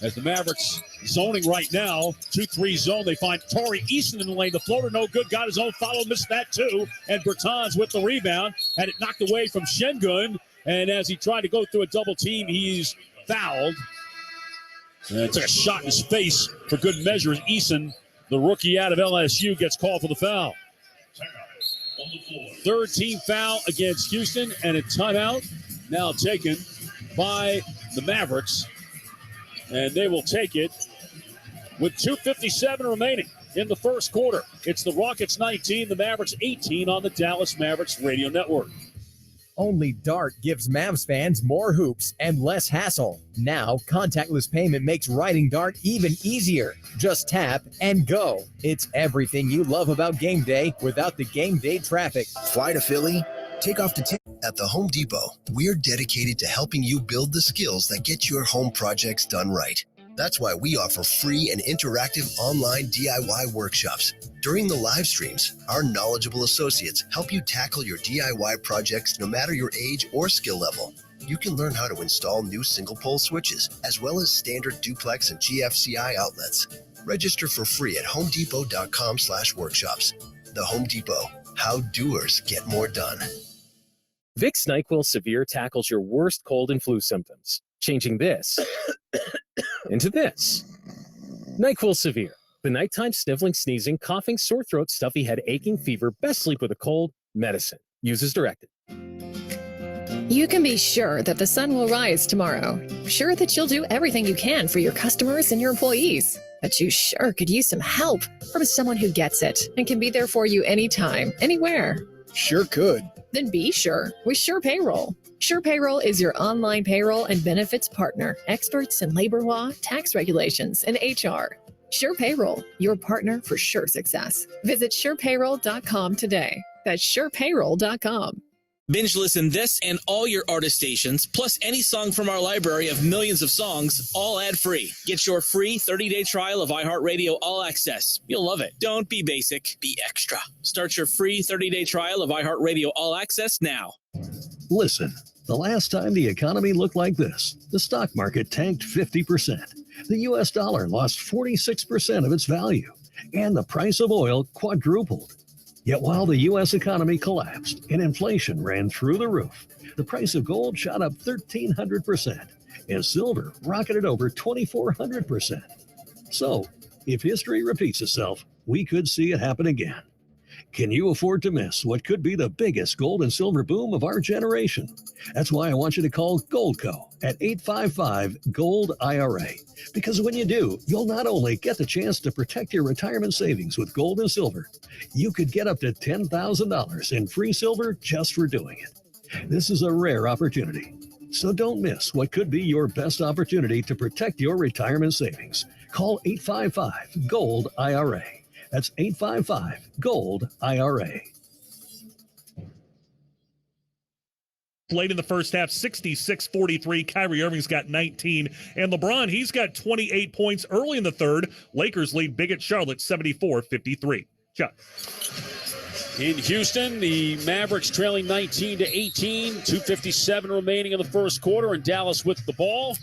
As the Mavericks zoning right now, 2-3 zone. They find Tari Eason in the lane. The floater no good. Got his own follow. Missed that too. And Bertans with the rebound. Had it knocked away from Şengün. And as he tried to go through a double team, he's fouled. And took a shot in his face for good measure. Eason, the rookie out of LSU, gets called for the foul. Third team foul against Houston, and a timeout now taken by the Mavericks. And they will take it with 2:57 remaining in the first quarter. It's the Rockets 19, the Mavericks 18 on the Dallas Mavericks Radio Network. Only Dart gives Mavs fans more hoops and less hassle. Now, contactless payment makes riding Dart even easier. Just tap and go. It's everything you love about game day without the game day traffic. Fly to Philly, take off to At the Home Depot, we're dedicated to helping you build the skills that get your home projects done right. That's why we offer free and interactive online DIY workshops. During the live streams, our knowledgeable associates help you tackle your DIY projects no matter your age or skill level. You can learn how to install new single pole switches, as well as standard duplex and GFCI outlets. Register for free at homedepot.com/workshops. The Home Depot, how doers get more done. Vicks NyQuil Severe tackles your worst cold and flu symptoms, changing this into this. NyQuil Severe. The nighttime sniffling, sneezing, coughing, sore throat, stuffy head, aching, fever, best sleep with a cold, medicine. Use as directed. You can be sure that the sun will rise tomorrow. Sure that you'll do everything you can for your customers and your employees. But you sure could use some help from someone who gets it and can be there for you anytime, anywhere. Sure could. Then be sure with Sure Payroll. Sure Payroll is your online payroll and benefits partner, experts in labor law, tax regulations, and HR. Sure Payroll, your partner for sure success. Visit surepayroll.com today. That's surepayroll.com. Binge listen this and all your artist stations, plus any song from our library of millions of songs, all ad-free. Get your free 30-day trial of iHeartRadio All Access. You'll love it. Don't be basic, be extra. Start your free 30-day trial of iHeartRadio All Access now. Listen, the last time the economy looked like this, the stock market tanked 50%. The U.S. dollar lost 46% of its value, and the price of oil quadrupled. Yet while the U.S. economy collapsed and inflation ran through the roof, the price of gold shot up 1,300%, and silver rocketed over 2,400%. So, if history repeats itself, we could see it happen again. Can you afford to miss what could be the biggest gold and silver boom of our generation? That's why I want you to call Goldco at 855-GOLD-IRA. Because when you do, you'll not only get the chance to protect your retirement savings with gold and silver, you could get up to $10,000 in free silver just for doing it. This is a rare opportunity. So don't miss what could be your best opportunity to protect your retirement savings. Call 855-GOLD-IRA. That's 855-GOLD-IRA. Late in the first half, 66-43. Kyrie Irving's got 19. And LeBron, he's got 28 points early in the third. Lakers lead big at Charlotte, 74-53. Chuck. In Houston, the Mavericks trailing 19-18. 2:57 remaining in the first quarter, and Dallas with the ball.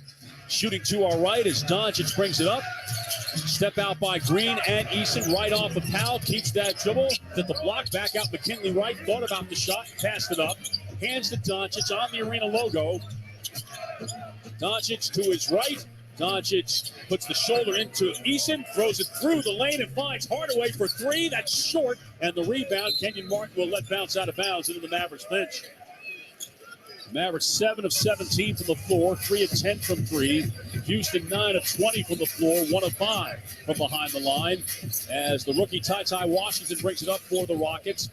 Shooting to our right as Doncic brings it up. Step out by Green and Eason, right off of Powell. Keeps that dribble. At the block, back out McKinley Wright. Thought about the shot, passed it up. Hands to Doncic on the arena logo. Doncic to his right. Doncic puts the shoulder into Eason, throws it through the lane and finds Hardaway for three. That's short. And the rebound, Kenyon Martin will let bounce out of bounds into the Mavericks bench. Mavericks 7 of 17 from the floor, 3 of 10 from three. Houston 9 of 20 from the floor, 1 of 5 from behind the line. As the rookie Ty Washington brings it up for the Rockets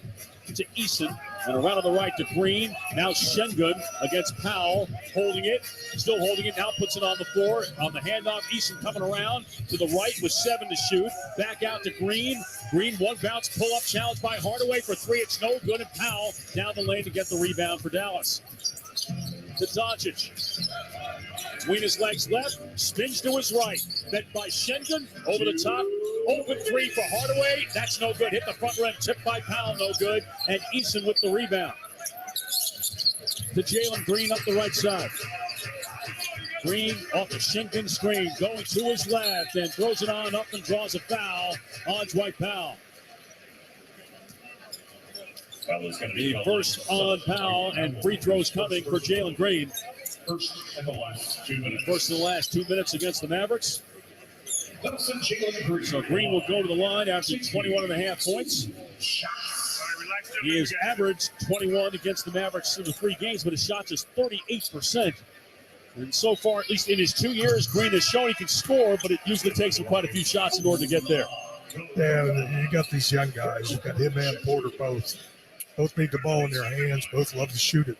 to Eason. And around on the right to Green. Now Şengün against Powell, holding it, still holding it. Now puts it on the floor. On the handoff, Eason coming around to the right with 7 to shoot. Back out to Green. Green, one bounce, pull up, challenge by Hardaway for 3. It's no good. And Powell down the lane to get the rebound for Dallas. To Doncic. Between his legs left, spins to his right. Met by Şengün, over the top. Open 3 for Hardaway. That's no good. Hit the front rim. Tipped by Powell, no good. And Eason with the rebound. To Jalen Green up the right side. Green off the Şengün screen. Going to his left and throws it on up and draws a foul on Dwight Powell. The first on Powell, and free throws coming for Jalen Green. First in the last 2 minutes against the Mavericks. So Green will go to the line after 21 and a half points. He has averaged 21 against the Mavericks in the 3 games, but his shots is 38%. And so far, at least in his 2 years, Green has shown he can score, but it usually takes him quite a few shots in order to get there. Yeah, you got these young guys. You got him and Porter both. Both need the ball in their hands. Both love to shoot it.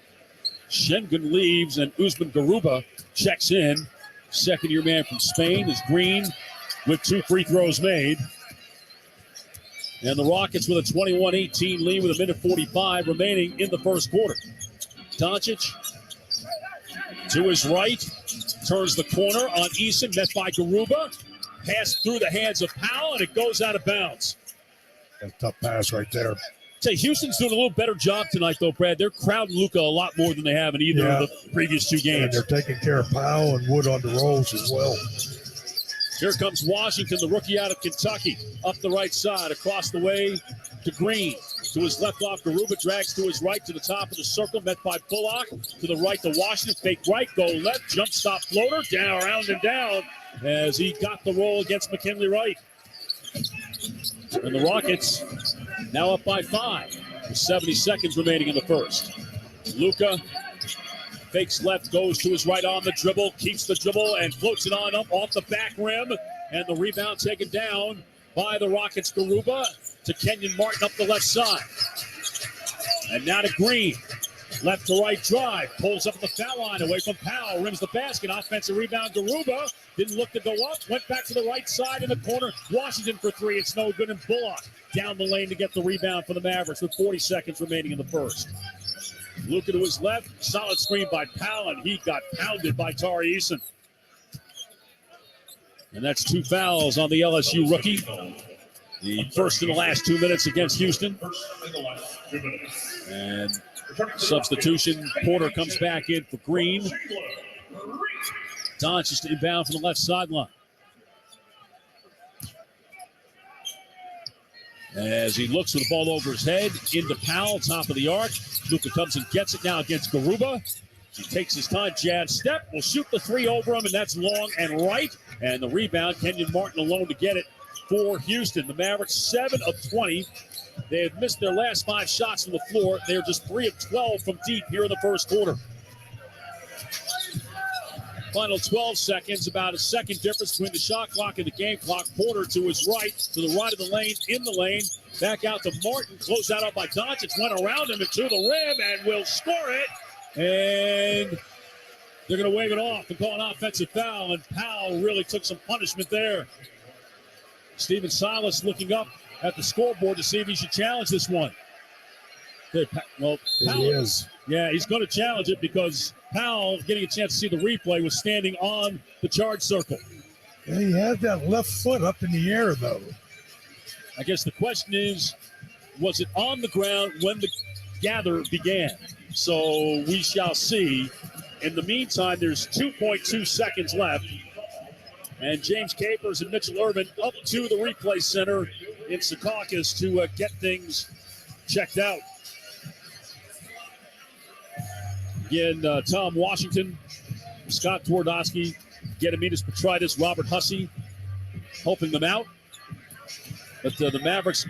Şengün leaves, and Usman Garuba checks in. Second-year man from Spain is Green with 2 free throws made. And the Rockets with a 21-18 lead with a minute 45 remaining in the first quarter. Doncic to his right, turns the corner on Eason, met by Garuba. Pass through the hands of Powell, and it goes out of bounds. A tough pass right there. Say Houston's doing a little better job tonight, though, Brad. They're crowding Luka a lot more than they have in either of the previous 2 games. And they're taking care of Powell and Wood on the rolls as well. Here comes Washington, the rookie out of Kentucky, up the right side, across the way to Green. To his left off, Garuba drags to his right to the top of the circle, met by Bullock. To the right to Washington, fake right, go left, jump stop floater, down, around and down as he got the roll against McKinley Wright. And the Rockets now up by 5 with 70 seconds remaining in the first. Luka fakes left, goes to his right on the dribble, keeps the dribble and floats it on up off the back rim. And the rebound taken down by the Rockets. Garuba to Kenyon Martin up the left side. And now to Green. Left to right drive. Pulls up the foul line away from Powell. Rims the basket. Offensive rebound. Garuba didn't look to go up. Went back to the right side in the corner. Washington for 3. It's no good. And Bullock down the lane to get the rebound for the Mavericks with 40 seconds remaining in the first. Luka to his left. Solid screen by Powell, and he got pounded by Tari Eason. And that's 2 fouls on the LSU rookie. The first in the last 2 minutes against Houston. And substitution. Porter comes back in for Green. Doncic inbound from the left sideline. As he looks with the ball over his head, into Powell, top of the arc. Luka comes and gets it now against Garuba. He takes his time, jab step, will shoot the 3 over him, and that's long and right. And the rebound, Kenyon Martin alone to get it for Houston. The Mavericks 7 of 20 They had missed their last 5 shots from the floor. They're just 3 of 12 from deep here in the first quarter. Final 12 seconds, about a second difference between the shot clock and the game clock. Porter to his right, to the right of the lane, in the lane. Back out to Martin. Closed out by Doncic. Went around him and to the rim and will score it. And they're going to wave it off and call an offensive foul. And Powell really took some punishment there. Stephen Silas looking up at the scoreboard to see if he should challenge this one. Well, Powell, he is. Yeah, he's going to challenge it because Powell, getting a chance to see the replay, was standing on the charge circle. Yeah, he had that left foot up in the air, though. I guess the question is, was it on the ground when the gather began? So we shall see. In the meantime, there's 2.2 seconds left. And James Capers and Mitchell Irvin up to the replay center in Secaucus to get things checked out. Again, Tom Washington, Scott Twardowski, Gediminas Petritis, Robert Hussey helping them out. But the Mavericks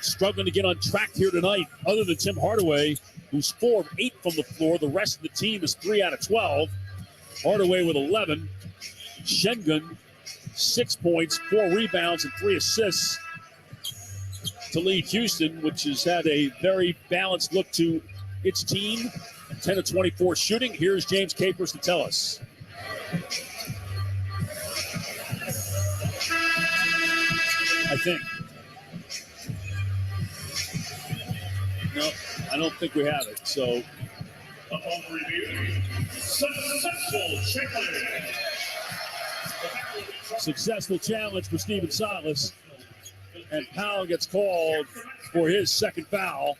struggling to get on track here tonight, other than Tim Hardaway, who's 4 of 8 from the floor. The rest of the team is 3 out of 12. Hardaway with 11. Şengün, 6 points, 4 rebounds, and 3 assists to lead Houston, which has had a very balanced look to its team. 10 of 24 shooting. Here's James Capers to tell us. I think. No, I don't think we have it. So, upon review, successful challenge for Stephen Silas. And Powell gets called for his second foul.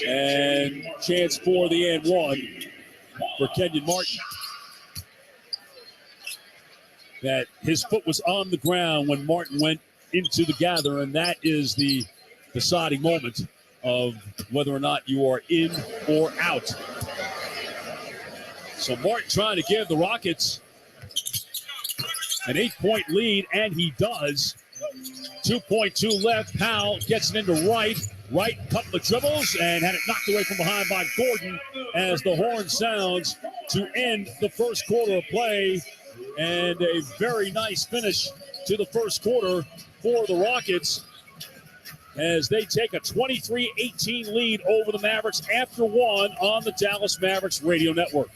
And chance for the and one for Kenyon Martin. That his foot was on the ground when Martin went into the gather, and that is the deciding moment of whether or not you are in or out. So Martin trying to give the Rockets an 8-point lead, and he does. 2.2 left. Powell gets it into Wright. Wright, couple of dribbles, and had it knocked away from behind by Gordon as the horn sounds to end the first quarter of play. And a very nice finish to the first quarter for the Rockets as they take a 23-18 lead over the Mavericks after one on the Dallas Mavericks Radio Network.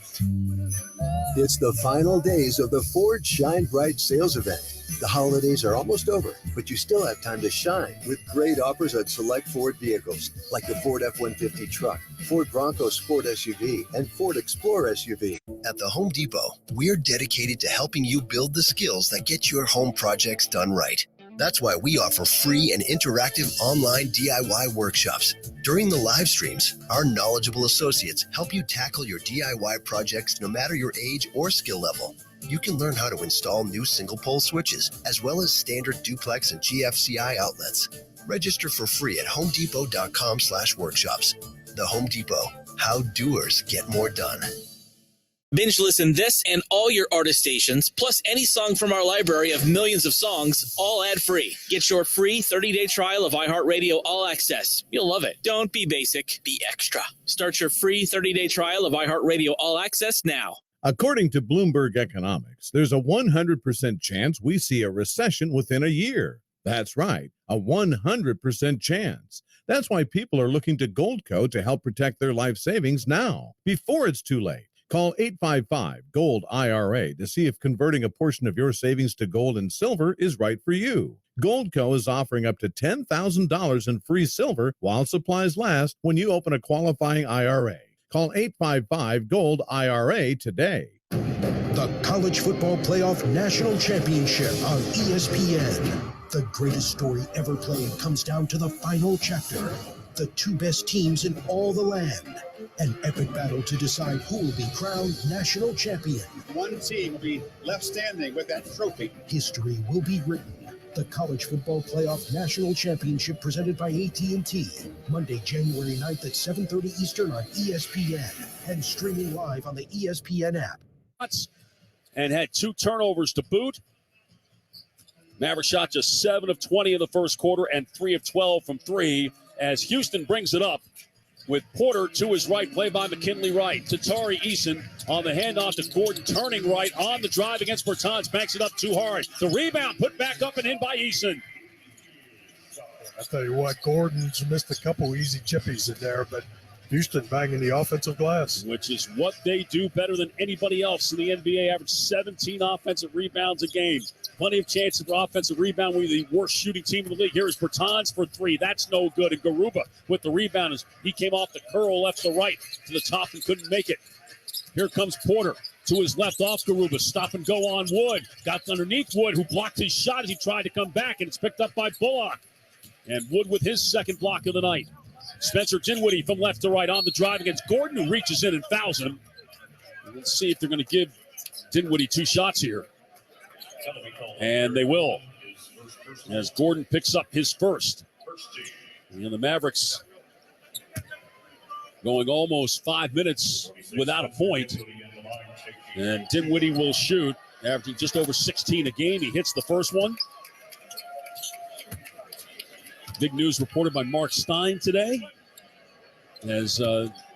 It's the final days of the Ford Shine Bright sales event. The holidays are almost over, but you still have time to shine with great offers on select Ford vehicles like the Ford F-150 truck, Ford Bronco Sport SUV, and Ford Explorer SUV. At the Home Depot, we're dedicated to helping you build the skills that get your home projects done right. That's why we offer free and interactive online DIY workshops. During the live streams, our knowledgeable associates help you tackle your DIY projects no matter your age or skill level. You can learn how to install new single-pole switches, as well as standard duplex and GFCI outlets. Register for free at homedepot.com/workshops. The Home Depot, how doers get more done. Binge listen this and all your artist stations, plus any song from our library of millions of songs, all ad-free. Get your free 30-day trial of iHeartRadio All Access. You'll love it. Don't be basic, be extra. Start your free 30-day trial of iHeartRadio All Access now. According to Bloomberg Economics, there's a 100% chance we see a recession within a year. That's right, a 100% chance. That's why people are looking to Goldco to help protect their life savings now, before it's too late. Call 855-GOLD-IRA to see if converting a portion of your savings to gold and silver is right for you. Goldco is offering up to $10,000 in free silver while supplies last when you open a qualifying IRA. Call 855-GOLD-IRA today. The College Football Playoff National Championship on ESPN. The greatest story ever played comes down to the final chapter. The 2 best teams in all the land. An epic battle to decide who will be crowned national champion. One team will be left standing with that trophy. History will be written. The College Football Playoff National Championship presented by AT&T. Monday, January 9th at 7:30 Eastern on ESPN and streaming live on the ESPN app. And had 2 turnovers to boot. Maverick shot just 7 of 20 in the first quarter and 3 of 12 from 3 as Houston brings it up with Porter to his right, played by McKinley Wright. To Tari Eason on the handoff to Gordon, turning right on the drive against Bertans, banks it up too hard. The rebound put back up and in by Eason. I tell you what, Gordon's missed a couple easy chippies in there, but Houston banging the offensive glass. Which is what they do better than anybody else in the NBA. Average 17 offensive rebounds a game. Plenty of chances for offensive rebound. We're the worst shooting team in the league. Here is Bertans for 3. That's no good. And Garuba with the rebound as he came off the curl left to right to the top and couldn't make it. Here comes Porter to his left off Garuba. Stop and go on Wood. Got underneath Wood, who blocked his shot as he tried to come back, and it's picked up by Bullock. And Wood with his second block of the night. Spencer Dinwiddie from left to right on the drive against Gordon, who reaches in and fouls him. And let's see if they're going to give Dinwiddie 2 shots here. And they will, as Gordon picks up his first. And the Mavericks going almost 5 minutes without a point. And Dinwiddie will shoot, averaging just over 16 a game. He hits the first one. Big news reported by Mark Stein today, as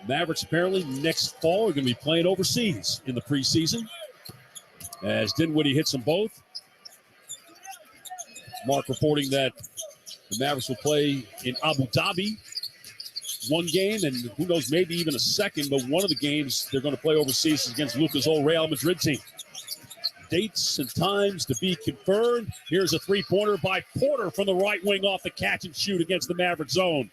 Mavericks apparently next fall are going to be playing overseas in the preseason, as Dinwiddie hits them both. Mark reporting that the Mavericks will play in Abu Dhabi one game, and who knows, maybe even a second, but one of the games they're going to play overseas is against Luka's old Real Madrid team. Dates and times to be confirmed. Here's a three-pointer by Porter from the right wing off the catch and shoot against the Maverick zone.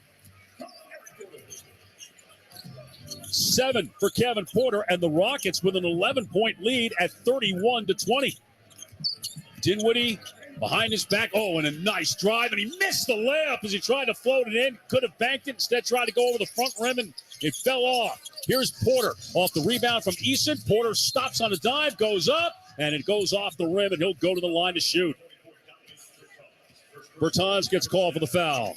7 for Kevin Porter, and the Rockets with an 11-point lead at 31-20. Dinwiddie behind his back. Oh, and a nice drive, and he missed the layup as he tried to float it in. Could have banked it. Instead, tried to go over the front rim, and it fell off. Here's Porter off the rebound from Eason. Porter stops on a dive, goes up, and it goes off the rim, and he'll go to the line to shoot. Bertans gets called for the foul.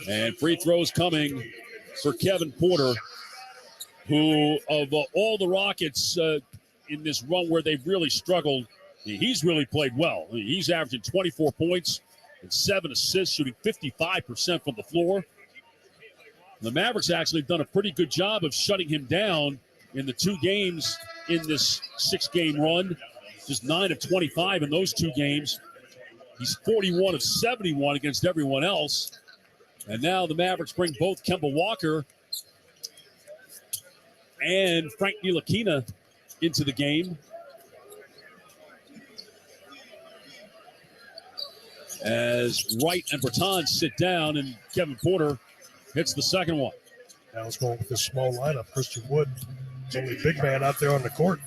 And free throws coming for Kevin Porter, who of all the Rockets in this run where they've really struggled, he's really played well. He's averaging 24 points and 7 assists, shooting 55% from the floor. The Mavericks actually have done a pretty good job of shutting him down in the 2 games in this 6-game run. Just 9 of 25 in those 2 games. He's 41 of 71 against everyone else. And now the Mavericks bring both Kemba Walker and Frank Ntilikina into the game. As Wright and Bertans sit down, and Kevin Porter hits the second one. Now it's going with this small lineup. Christian Wood, the only big man out there on the court.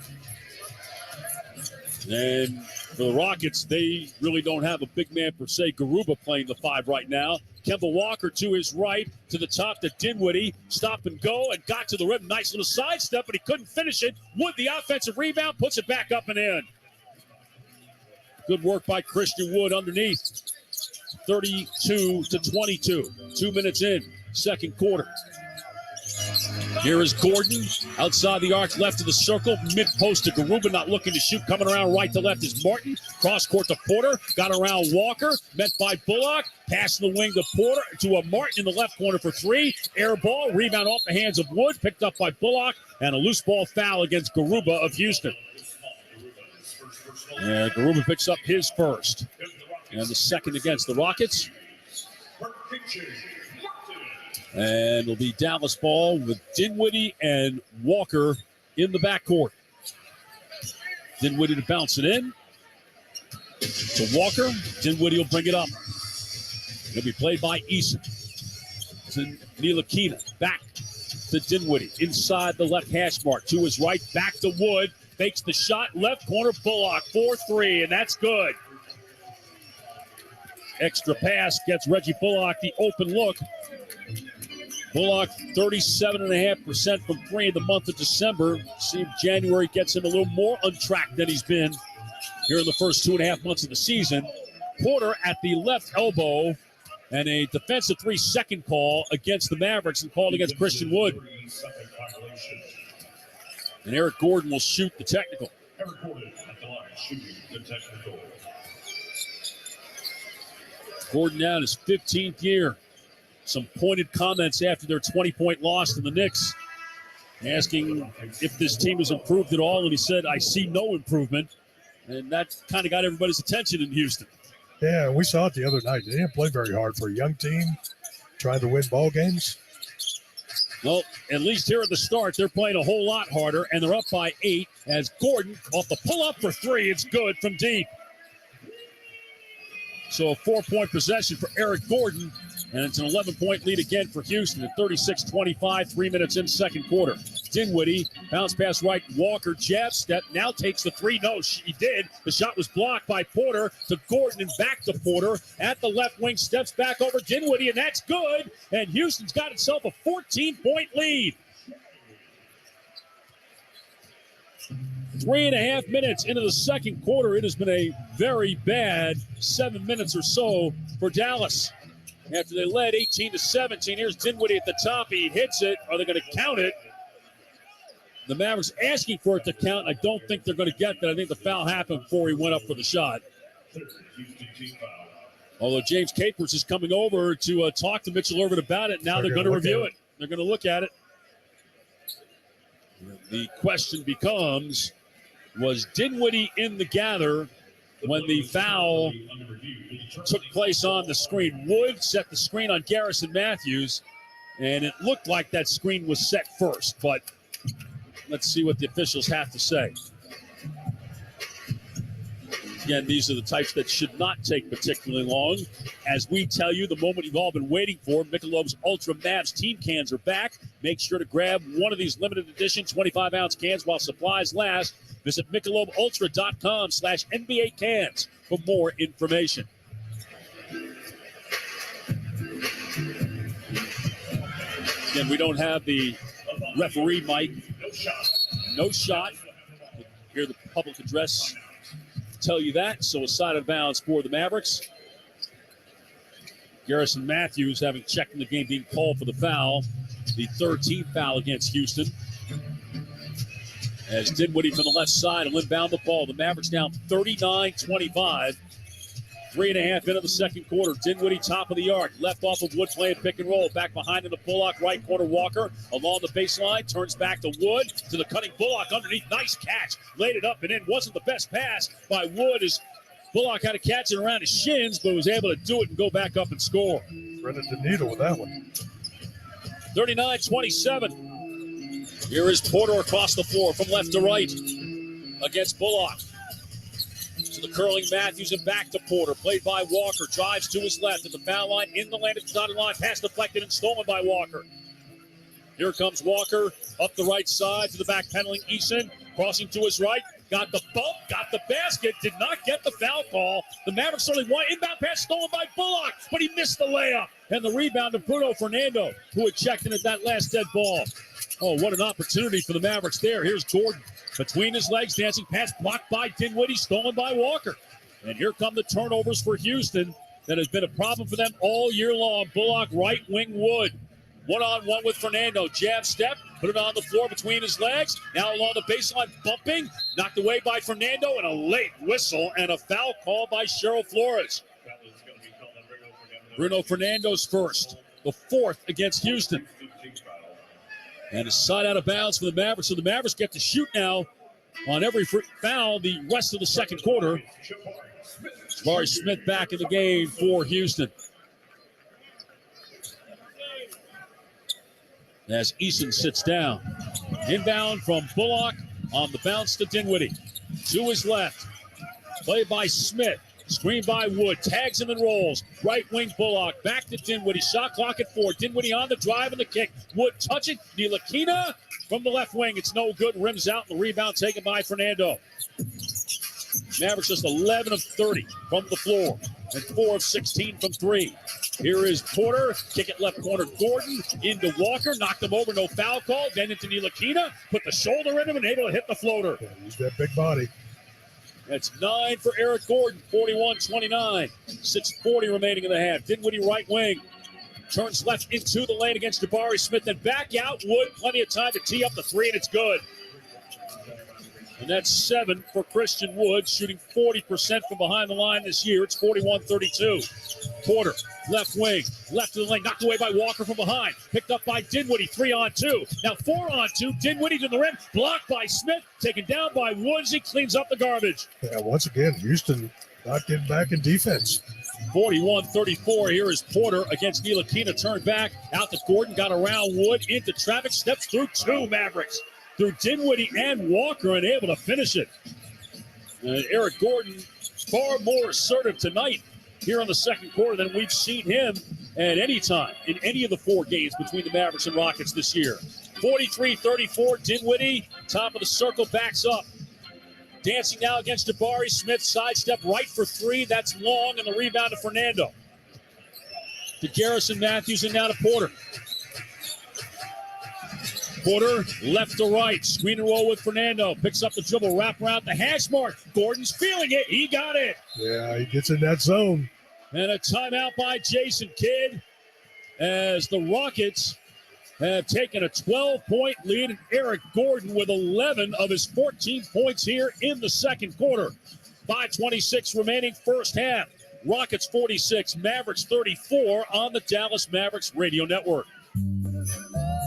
And for the Rockets, they really don't have a big man per se. Garuba playing the 5 right now. Kemba Walker to his right, to the top to Dinwiddie. Stop and go, and got to the rim. Nice little sidestep, but he couldn't finish it. Wood, the offensive rebound, puts it back up and in. Good work by Christian Wood underneath. 32-22. 2 minutes in, second quarter. Here is Gordon outside the arc, left of the circle, mid-post to Garuba, not looking to shoot. Coming around right to left is Martin. Cross-court to Porter, got around Walker, met by Bullock. Pass in the wing to Porter, to a Martin in the left corner for 3. Air ball, rebound off the hands of Wood, picked up by Bullock, and a loose ball foul against Garuba of Houston. And Garuba picks up his first. And the second against the Rockets. And it'll be Dallas ball with Dinwiddie and Walker in the backcourt. Dinwiddie to bounce it in. To Walker. Dinwiddie will bring it up. It'll be played by Eason. To Ntilikina. Back to Dinwiddie. Inside the left hash mark. To his right. Back to Wood. Fakes the shot. Left corner. Bullock. 4-3. And that's good. Extra pass gets Reggie Bullock the open look. Bullock 37.5% from 3 in the month of December. See if January gets him a little more untracked than he's been here in the first 2.5 months of the season. Porter at the left elbow, and a defensive 3-second call against the Mavericks and called against Christian Wood. And Eric Gordon will shoot the technical. Eric Gordon at the line, shooting the technical. Gordon now in his 15th year. Some pointed comments after their 20-point loss to the Knicks, asking if this team has improved at all, and he said, I see no improvement. And that kind of got everybody's attention in Houston. Yeah, we saw it the other night. They didn't play very hard for a young team trying to win ball games. Well, at least here at the start, they're playing a whole lot harder, and they're up by 8 as Gordon off the pull-up for 3. It's good from deep. So a 4-point possession for Eric Gordon, and it's an 11-point lead again for Houston at 36-25, 3 minutes in second quarter. Dinwiddie, bounce pass right, Walker, jab step, now takes the 3. No, he did. The shot was blocked by Porter to Gordon and back to Porter. At the left wing, steps back over Dinwiddie, and that's good. And Houston's got itself a 14-point lead. 3.5 minutes into the second quarter. It has been a very bad 7 minutes or so for Dallas. After they led 18-17, here's Dinwiddie at the top. He hits it. Are they going to count it? The Mavericks asking for it to count. I don't think they're going to get that. I think the foul happened before he went up for the shot. Although James Capers is coming over to talk to Mitchell Irvin about it. Now they're going to review it. They're going to look at it. The question becomes, was Dinwiddie in the gather when the foul took place on the screen? Wood set the screen on Garrison Matthews, and it looked like that screen was set first, but let's see what the officials have to say. Again, these are the types that should not take particularly long. As we tell you, the moment you've all been waiting for, Michelob's Ultra Mavs team cans are back. Make sure to grab one of these limited edition 25-ounce cans while supplies last. Visit MichelobUltra.com/NBA cans for more information. Again, we don't have the referee mic. No shot. Hear the public address tell you that. So a side of bounds for the Mavericks. Garrison Matthews, having checked in the game, being called for the foul. The 13th foul against Houston. As Dinwiddie from the left side will inbound the ball. The Mavericks down 39-25. 3.5 into the second quarter. Dinwiddie top of the arc. Left off of Wood playing pick and roll. Back behind in the Bullock. Right corner Walker along the baseline. Turns back to Wood. To the cutting Bullock underneath. Nice catch. Laid it up and in. Wasn't the best pass by Wood as Bullock had to catch it around his shins, but was able to do it and go back up and score. Threaded the needle with that one. 39-27. Here is Porter across the floor from left to right against Bullock. To the curling Matthews and back to Porter. Played by Walker. Drives to his left at the foul line. In the lane at the dotted line. Pass deflected and stolen by Walker. Here comes Walker up the right side to the back pedaling Eason. Crossing to his right. Got the bump. Got the basket. Did not get the foul call. The Mavericks only one inbound pass stolen by Bullock. But he missed the layup. And the rebound to Bruno Fernando, who had checked in at that last dead ball. Oh, what an opportunity for the Mavericks there. Here's Gordon. Between his legs, dancing pass blocked by Dinwiddie, stolen by Walker. And here come the turnovers for Houston. That has been a problem for them all year long. Bullock, right wing Wood. One-on-one with Fernando. Jab step, put it on the floor between his legs. Now along the baseline, bumping. Knocked away by Fernando, and a late whistle and a foul call by Cheryl Flores. Bruno Fernando's first. The fourth against Houston. And a side out of bounds for the Mavericks. So the Mavericks get to shoot now on every foul the rest of the second quarter. Jabari Smith back in the game for Houston. As Eason sits down. Inbound from Bullock on the bounce to Dinwiddie. To his left. Played by Smith. Screen by Wood. Tags him and rolls. Right wing Bullock. Back to Dinwiddie. Shot clock at 4. Dinwiddie on the drive and the kick. Wood touch it. Ntilikina from the left wing. It's no good. Rims out. The rebound taken by Fernando. Mavericks just 11 of 30 from the floor. And 4 of 16 from 3. Here is Porter. Kick it left corner. Gordon into Walker. Knocked him over. No foul call. Then into Ntilikina. Put the shoulder in him and able to hit the floater. Use that big body. That's 9 for Eric Gordon, 41-29. 6:40 remaining in the half. Dinwiddie right wing. Turns left into the lane against Jabari Smith and back out. Wood, plenty of time to tee up the 3, and it's good. And that's 7 for Christian Wood, shooting 40% from behind the line this year. It's 41-32. Porter, left wing, left of the lane, knocked away by Walker from behind. Picked up by Dinwiddie, 3-on-2. Now 4-on-2. Dinwiddie to the rim, blocked by Smith, taken down by Woods. He cleans up the garbage. Yeah, once again, Houston not getting back in defense. 41-34. Here is Porter against Ntilikina. Turned back, out to Gordon, got around Wood, into traffic, steps through 2 Mavericks. Through Dinwiddie and Walker, and able to finish it. Eric Gordon, far more assertive tonight here in the second quarter than we've seen him at any time in any of the 4 games between the Mavericks and Rockets this year. 43-34, Dinwiddie, top of the circle, backs up. Dancing now against Jabari Smith, sidestep right for 3. That's long, and the rebound to Fernando. To Garrison Matthews, and now to Porter. Porter, left to right, screen and roll with Fernando. Picks up the dribble, wrap around the hash mark. Gordon's feeling it. He got it. Yeah, he gets in that zone. And a timeout by Jason Kidd as the Rockets have taken a 12-point lead. And Eric Gordon with 11 of his 14 points here in the second quarter. 5:26 remaining first half. Rockets 46, Mavericks 34 on the Dallas Mavericks Radio Network.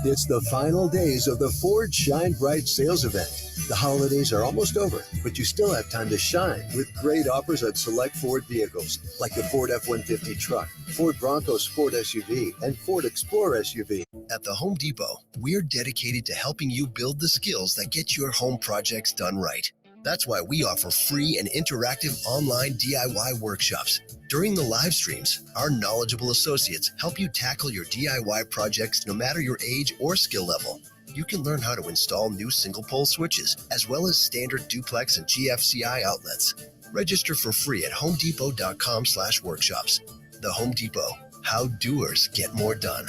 It's the final days of the Ford Shine Bright sales event. The holidays are almost over, but you still have time to shine with great offers on select Ford vehicles, like the Ford F-150 truck, Ford Bronco Sport SUV, and Ford Explorer SUV. At the Home Depot, we're dedicated to helping you build the skills that get your home projects done right. That's why we offer free and interactive online DIY workshops. During the live streams, our knowledgeable associates help you tackle your DIY projects no matter your age or skill level. You can learn how to install new single-pole switches, as well as standard duplex and GFCI outlets. Register for free at homedepot.com/workshops. The Home Depot, how doers get more done.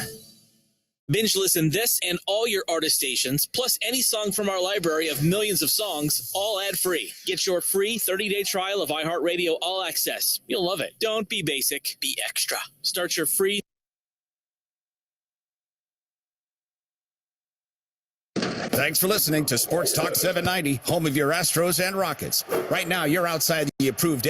Binge listen this and all your artist stations, plus any song from our library of millions of songs, all ad-free. Get your free 30-day trial of iHeartRadio All Access. You'll love it. Don't be basic, be extra. Start your free. Thanks for listening to Sports Talk 790, home of your Astros and Rockets. Right now, you're outside the approved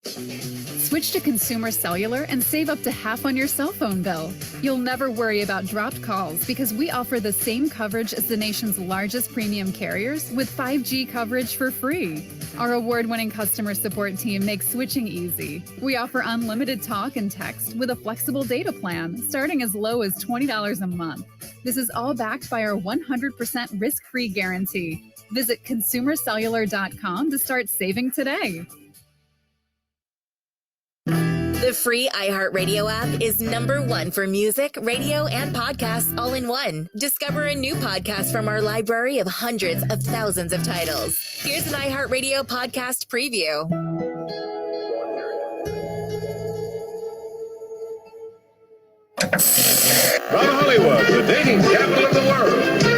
Switch to Consumer Cellular and save up to half on your cell phone bill. You'll never worry about dropped calls because we offer the same coverage as the nation's largest premium carriers with 5G coverage for free. Our award-winning customer support team makes switching easy. We offer unlimited talk and text with a flexible data plan starting as low as $20 a month. This is all backed by our 100% risk-free guarantee. Visit consumercellular.com to start saving today. The free iHeartRadio app is #1 for music, radio, and podcasts all in one. Discover a new podcast from our library of hundreds of thousands of titles. Here's an iHeartRadio podcast preview. From Hollywood, the dating capital of the world,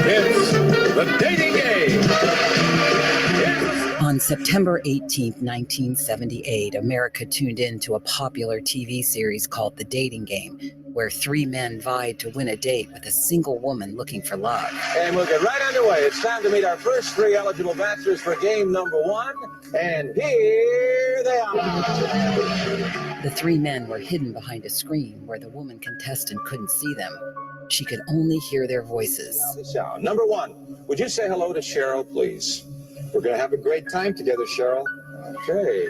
it's The Dating Game. On September 18, 1978, America tuned in to a popular TV series called The Dating Game, where 3 men vied to win a date with a single woman looking for love. And we'll get right underway. It's time to meet our first 3 eligible bachelors for game #1. And here they are. The 3 men were hidden behind a screen where the woman contestant couldn't see them. She could only hear their voices. #1, would you say hello to Cheryl, please? We're going to have a great time together, Cheryl. Okay.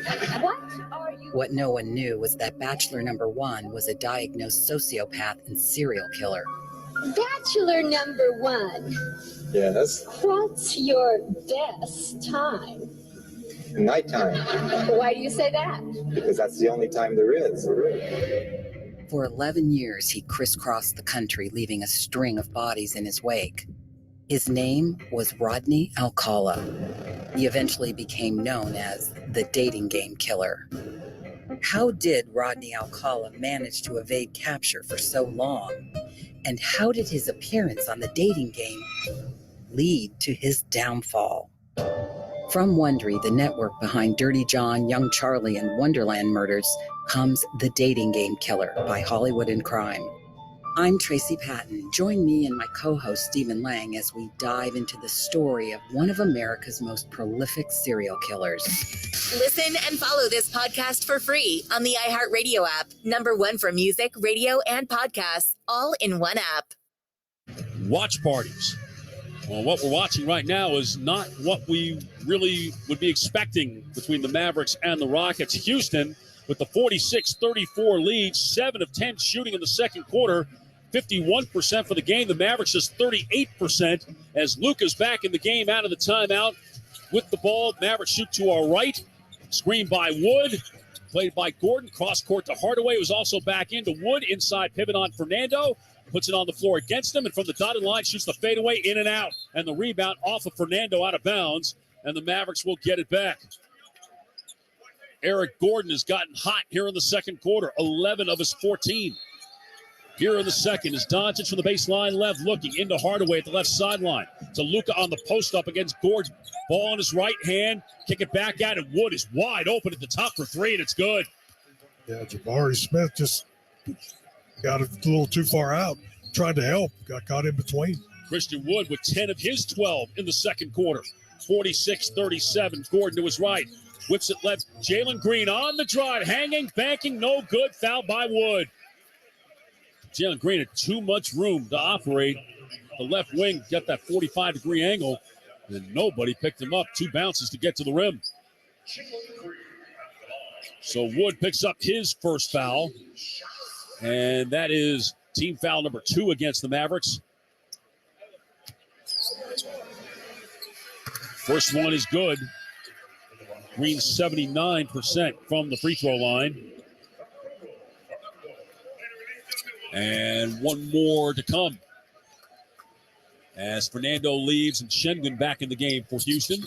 What no one knew was that Bachelor #1 was a diagnosed sociopath and serial killer. Bachelor #1. Yes? What's your best time? Nighttime. Why do you say that? Because that's the only time there is. For 11 years, he crisscrossed the country, leaving a string of bodies in his wake. His name was Rodney Alcala. He eventually became known as the Dating Game Killer. How did Rodney Alcala manage to evade capture for so long? And how did his appearance on the dating game lead to his downfall? From Wondery, the network behind Dirty John, Young Charlie, and Wonderland Murders, comes The Dating Game Killer by Hollywood and Crime. I'm Tracy Patton. Join me and my co-host Stephen Lang as we dive into the story of one of America's most prolific serial killers. Listen and follow this podcast for free on the iHeartRadio app. #1 for music, radio, and podcasts, all in one app. Watch parties. Well, what we're watching right now is not what we really would be expecting between the Mavericks and the Rockets. Houston with the 46-34 lead, 7 of 10 shooting in the second quarter, 51% for the game. The Mavericks just 38% as Luka's back in the game out of the timeout with the ball. Mavericks shoot to our right. Screen by Wood. Played by Gordon. Cross court to Hardaway, who's also back into Wood. Inside pivot on Fernando. Puts it on the floor against him. And from the dotted line, shoots the fadeaway in and out. And the rebound off of Fernando out of bounds. And the Mavericks will get it back. Eric Gordon has gotten hot here in the second quarter. 11 of his 14. Here in the second is Doncic from the baseline left, looking into Hardaway at the left sideline. To Luka on the post up against Gordon. Ball in his right hand. Kick it back out, and Wood is wide open at the top for three, and it's good. Yeah, Jabari Smith just got a little too far out. Tried to help. Got caught in between. Christian Wood with 10 of his 12 in the second quarter. 46-37. Gordon to his right. Whips it left. Jalen Green on the drive. Hanging, banking, no good. Foul by Wood. Jalen Green had too much room to operate. The left wing got that 45-degree angle, and nobody picked him up. 2 bounces to get to the rim. So Wood picks up his first foul, and that is team foul number 2 against the Mavericks. First one is good. Green 79% from the free throw line. And one more to come as Fernando leaves and Şengün back in the game for Houston.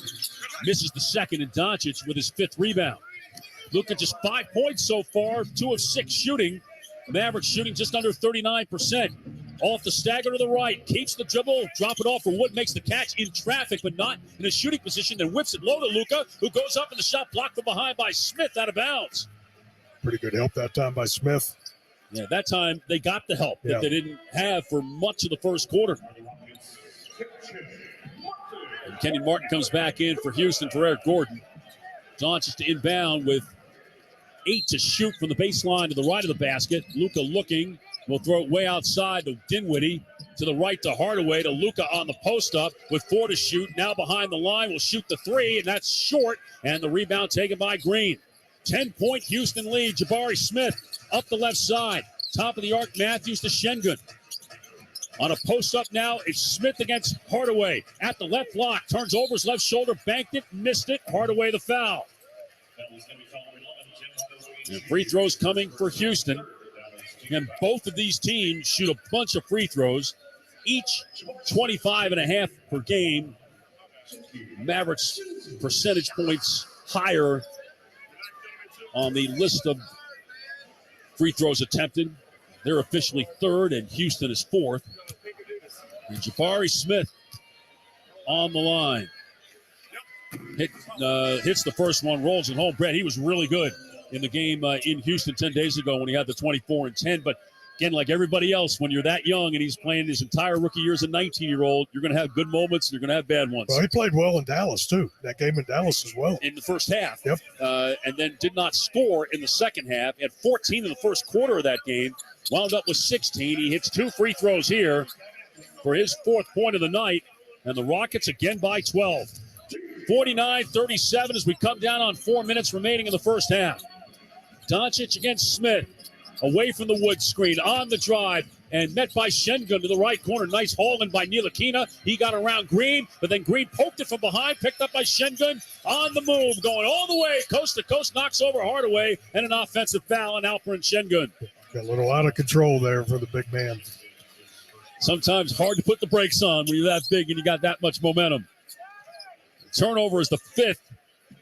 Misses the second, and Doncic with his 5th rebound. Luka just 5 points so far, 2 of 6 shooting. Mavericks shooting just under 39%. Off the stagger to the right, keeps the dribble, drop it off for Wood, makes the catch in traffic, but not in a shooting position, then whips it low to Luka, who goes up in the shot blocked from behind by Smith out of bounds. Pretty good help that time by Smith. Yeah, that time they got the help that they didn't have for much of the first quarter. And Kenny Martin comes back in for Houston for Eric Gordon. Doncic to inbound with 8 to shoot from the baseline to the right of the basket. Luka looking, will throw it way outside to Dinwiddie. To the right to Hardaway, to Luka on the post-up with 4 to shoot. Now behind the line, will shoot the 3, and that's short. And the rebound taken by Green. 10-point Houston lead. Jabari Smith up the left side. Top of the arc, Matthews to Şengün. On a post-up now, it's Smith against Hardaway. At the left block, turns over his left shoulder, banked it, missed it. Hardaway the foul. And free throws coming for Houston. And both of these teams shoot a bunch of free throws, each 25.5 per game. Mavericks percentage points higher on the list of free throws attempted. They're officially 3rd, and Houston is 4th. And Jabari Smith on the line. Hits the first one, rolls it home. Brett, he was really good in the game in Houston 10 days ago when he had the 24 and 10. But again, like everybody else, when you're that young and he's playing his entire rookie year as a 19-year-old, you're going to have good moments and you're going to have bad ones. Well, he played well in Dallas, too. That game in Dallas as well. In the first half. Yep. And then did not score in the second half. He had 14 in the first quarter of that game. Wound up with 16. He hits 2 free throws here for his 4th point of the night. And the Rockets again by 12. 49-37 as we come down on 4 minutes remaining in the first half. Doncic against Smith. Away from the Wood screen. On the drive. And met by Şengün to the right corner. Nice hauling by Ntilikina. He got around Green. But then Green poked it from behind. Picked up by Şengün. On the move. Going all the way. Coast to coast. Knocks over Hardaway. And an offensive foul on Alperen Şengün. Got a little out of control there for the big man. Sometimes hard to put the brakes on when you're that big and you got that much momentum. Turnover is the 5th.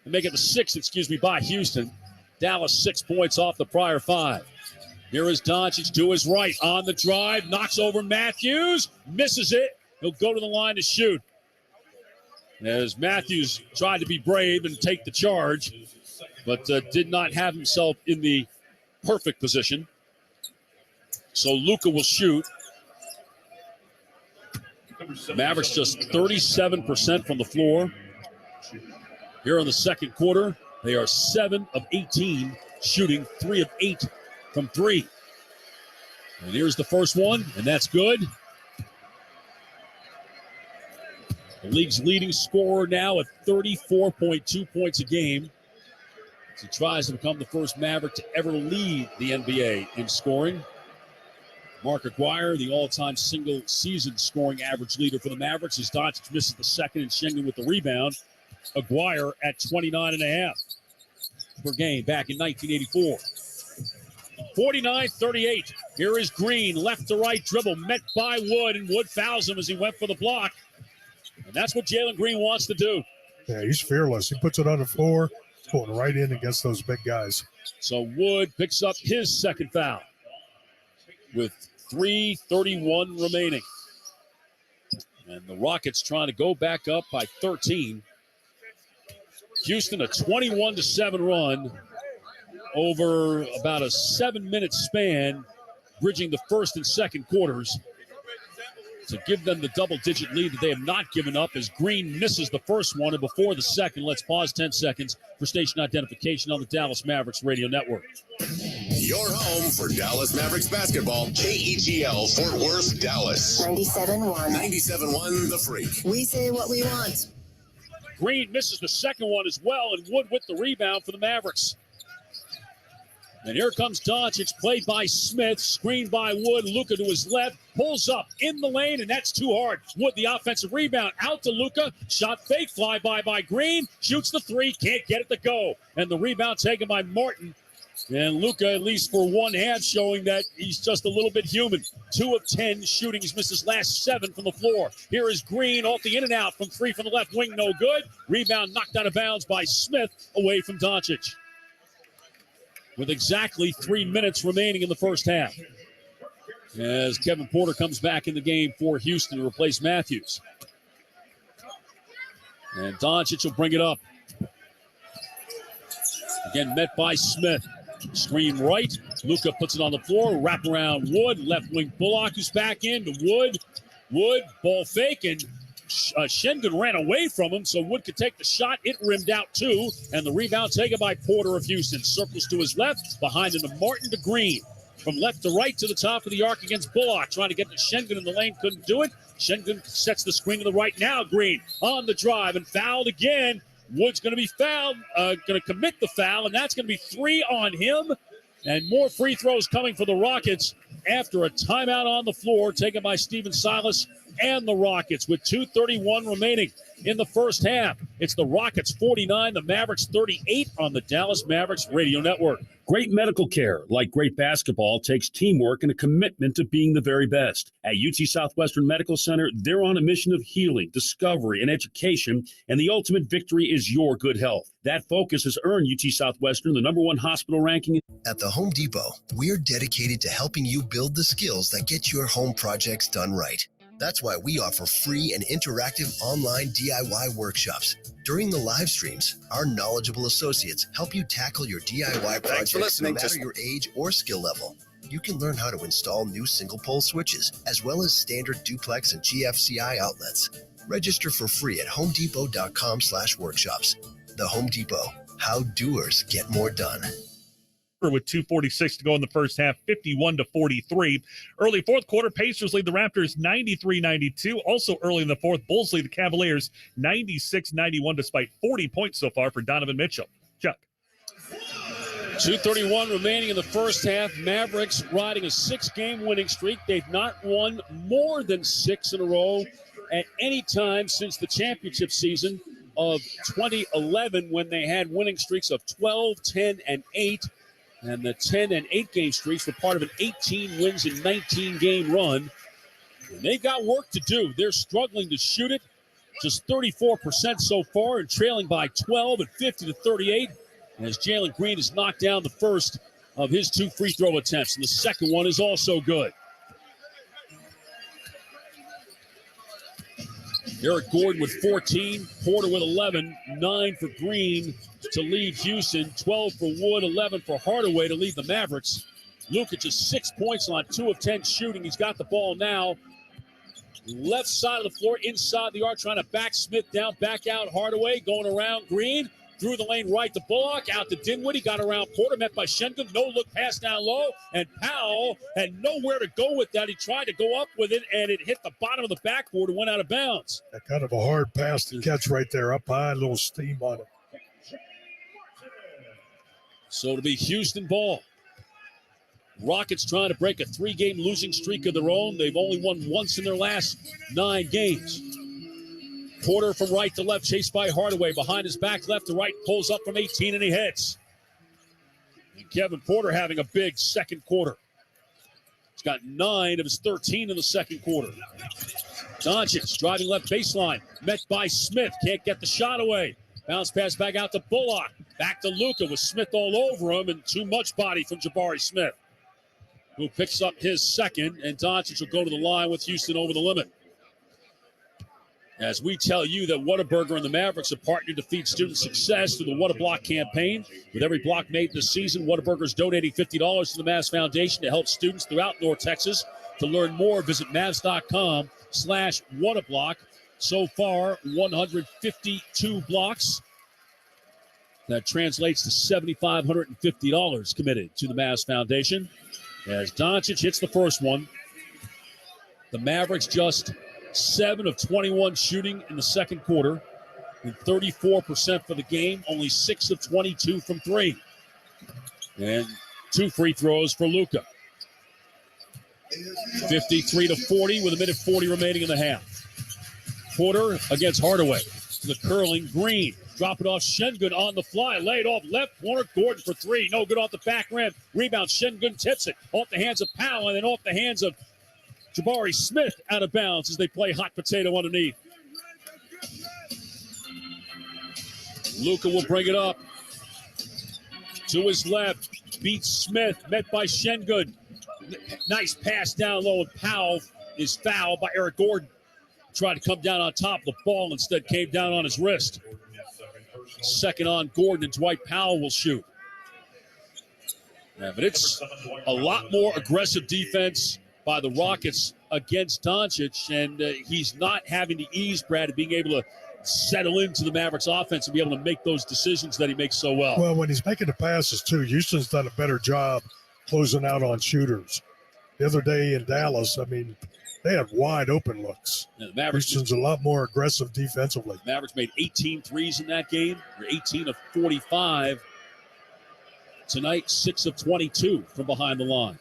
And make it the 6th, by Houston. Dallas 6 points off the prior 5. Here is Doncic to his right on the drive. Knocks over Matthews. Misses it. He'll go to the line to shoot. As Matthews tried to be brave and take the charge, but did not have himself in the perfect position. So Luka will shoot. Mavericks just 37% from the floor. Here in the second quarter, they are 7 of 18, shooting 3 of 8 from 3. And here's the first one, and that's good. The league's leading scorer now at 34.2 points a game. As he tries to become the first Maverick to ever lead the NBA in scoring. Mark Aguirre, the all-time single-season scoring average leader for the Mavericks, as Doncic misses the second and Schengen with the rebound. Aguirre at 29.5 per game back in 1984. 49-38. Here is Green, left to right dribble, met by Wood, and Wood fouls him as he went for the block. And that's what Jalen Green wants to do. Yeah, he's fearless. He puts it on the floor, going right in against those big guys. So Wood picks up his second foul with 3:31 remaining. And the Rockets trying to go back up by 13. Houston, a 21-7 run over about a 7-minute span, bridging the first and second quarters to give them the double-digit lead that they have not given up as Green misses the first one. And before the second, let's pause 10 seconds for station identification on the Dallas Mavericks Radio Network. Your home for Dallas Mavericks basketball, KEGL Fort Worth, Dallas. 97.1. 97.1 The Freak. We say what we want. Green misses the second one as well, and Wood with the rebound for the Mavericks. And here comes Doncic, played by Smith, screened by Wood. Luka to his left, pulls up in the lane, and that's too hard. Wood, the offensive rebound, out to Luka. Shot fake, fly by Green. Shoots the three, can't get it to go. And the rebound taken by Martin. And Luka, at least for one half, showing that he's just a little bit human. 2 of 10 shooting. He's missed his last 7 from the floor. Here is Green off the in and out from 3 from the left wing. No good. Rebound knocked out of bounds by Smith away from Doncic. With exactly 3 minutes remaining in the first half. As Kevin Porter comes back in the game for Houston to replace Matthews. And Doncic will bring it up. Again, met by Smith. Screen right. Luka puts it on the floor. Wrap around Wood. Left wing Bullock, who's back in to Wood. Wood, ball fake, and Schengen ran away from him, so Wood could take the shot. It rimmed out too, and the rebound taken by Porter of Houston. Circles to his left, behind him to Martin to Green. From left to right to the top of the arc against Bullock, trying to get to Schengen in the lane, couldn't do it. Schengen sets the screen to the right. Now Green on the drive and fouled again. Wood's going to be fouled, going to commit the foul, and that's going to be 3 on him. And more free throws coming for the Rockets after a timeout on the floor taken by Stephen Silas and the Rockets with 2:31 remaining in the first half. It's the Rockets 49, the Mavericks 38 on the Dallas Mavericks Radio Network. Great medical care, like great basketball, takes teamwork and a commitment to being the very best. At UT Southwestern Medical Center, they're on a mission of healing, discovery, and education, and the ultimate victory is your good health. That focus has earned UT Southwestern the #1 hospital ranking. At the Home Depot, we're dedicated to helping you build the skills that get your home projects done right. That's why we offer free and interactive online DIY workshops. During the live streams, our knowledgeable associates help you tackle your DIY projects no matter your age or skill level. You can learn how to install new single-pole switches, as well as standard duplex and GFCI outlets. Register for free at homedepot.com/workshops. The Home Depot, how doers get more done. With 2:46 to go in the first half, 51-43. Early fourth quarter, Pacers lead the Raptors 93-92. Also early in the fourth, Bulls lead the Cavaliers 96-91, despite 40 points so far for Donovan Mitchell. Chuck. 2:31 remaining in the first half. Mavericks riding a 6-game winning streak. They've not won more than 6 in a row at any time since the championship season of 2011, when they had winning streaks of 12, 10, and 8. And the 10 and 8 game streaks were part of an 18 wins and 19 game run. And they've got work to do. They're struggling to shoot it. Just 34% so far, and trailing by 12 at 50-38. As Jalen Green has knocked down the first of his 2 free throw attempts. And the second one is also good. Eric Gordon with 14, Porter with 11, 9 for Green to lead Houston, 12 for Wood, 11 for Hardaway to lead the Mavericks. Luka just 6 points on 2 of 10 shooting. He's got the ball now. Left side of the floor, inside the arc, trying to back Smith down, back out Hardaway, going around Green. Through the lane right to Bullock, out to Dinwiddie, got around Porter, met by Şengün. No look pass down low, and Powell had nowhere to go with that. He tried to go up with it, and it hit the bottom of the backboard and went out of bounds. That kind of a hard pass to catch right there, up high, a little steam on it. So it'll be Houston ball. Rockets trying to break a 3-game losing streak of their own. They've only won once in their last 9 games. Porter from right to left, chased by Hardaway. Behind his back, left to right, pulls up from 18, and he hits. And Kevin Porter having a big second quarter. He's got 9 of his 13 in the second quarter. Doncic driving left baseline, met by Smith. Can't get the shot away. Bounce pass back out to Bullock. Back to Luka with Smith all over him, and too much body from Jabari Smith, who picks up his second, and Doncic will go to the line with Houston over the limit. As we tell you that Whataburger and the Mavericks have partnered to feed student success through the What a Block campaign. With every block made this season, Whataburger is donating $50 to the Mavs Foundation to help students throughout North Texas. To learn more, visit Mavs.com/Whatablock. So far, 152 blocks. That translates to $7,550 committed to the Mavs Foundation. As Doncic hits the first one, the Mavericks just 7 of 21 shooting in the second quarter, and 34% for the game, only 6 of 22 from 3. And 2 free throws for Luka. 53-40 with a minute 40 remaining in the half. Porter against Hardaway. To the curling Green. Drop it off Şengün on the fly. Lay it off left corner. Gordon for 3. No good off the back rim. Rebound. Şengün tips it. Off the hands of Powell and then off the hands of Jabari Smith out of bounds as they play hot potato underneath. Luka will bring it up. To his left. Beats Smith. Met by Şengün. Nice pass down low. And Powell is fouled by Eric Gordon. Tried to come down on top of the ball. Instead came down on his wrist. Second on Gordon, and Dwight Powell will shoot. Yeah, but it's a lot more aggressive defense by the Rockets against Doncic, and he's not having the ease, Brad, of being able to settle into the Mavericks offense and be able to make those decisions that he makes so well. Well, when he's making the passes, too, Houston's done a better job closing out on shooters. The other day in Dallas, I mean, they had wide open looks. Yeah, the Mavericks Houston's a lot more aggressive defensively. The Mavericks made 18 threes in that game. They're 18 of 45. Tonight, 6 of 22 from behind the line.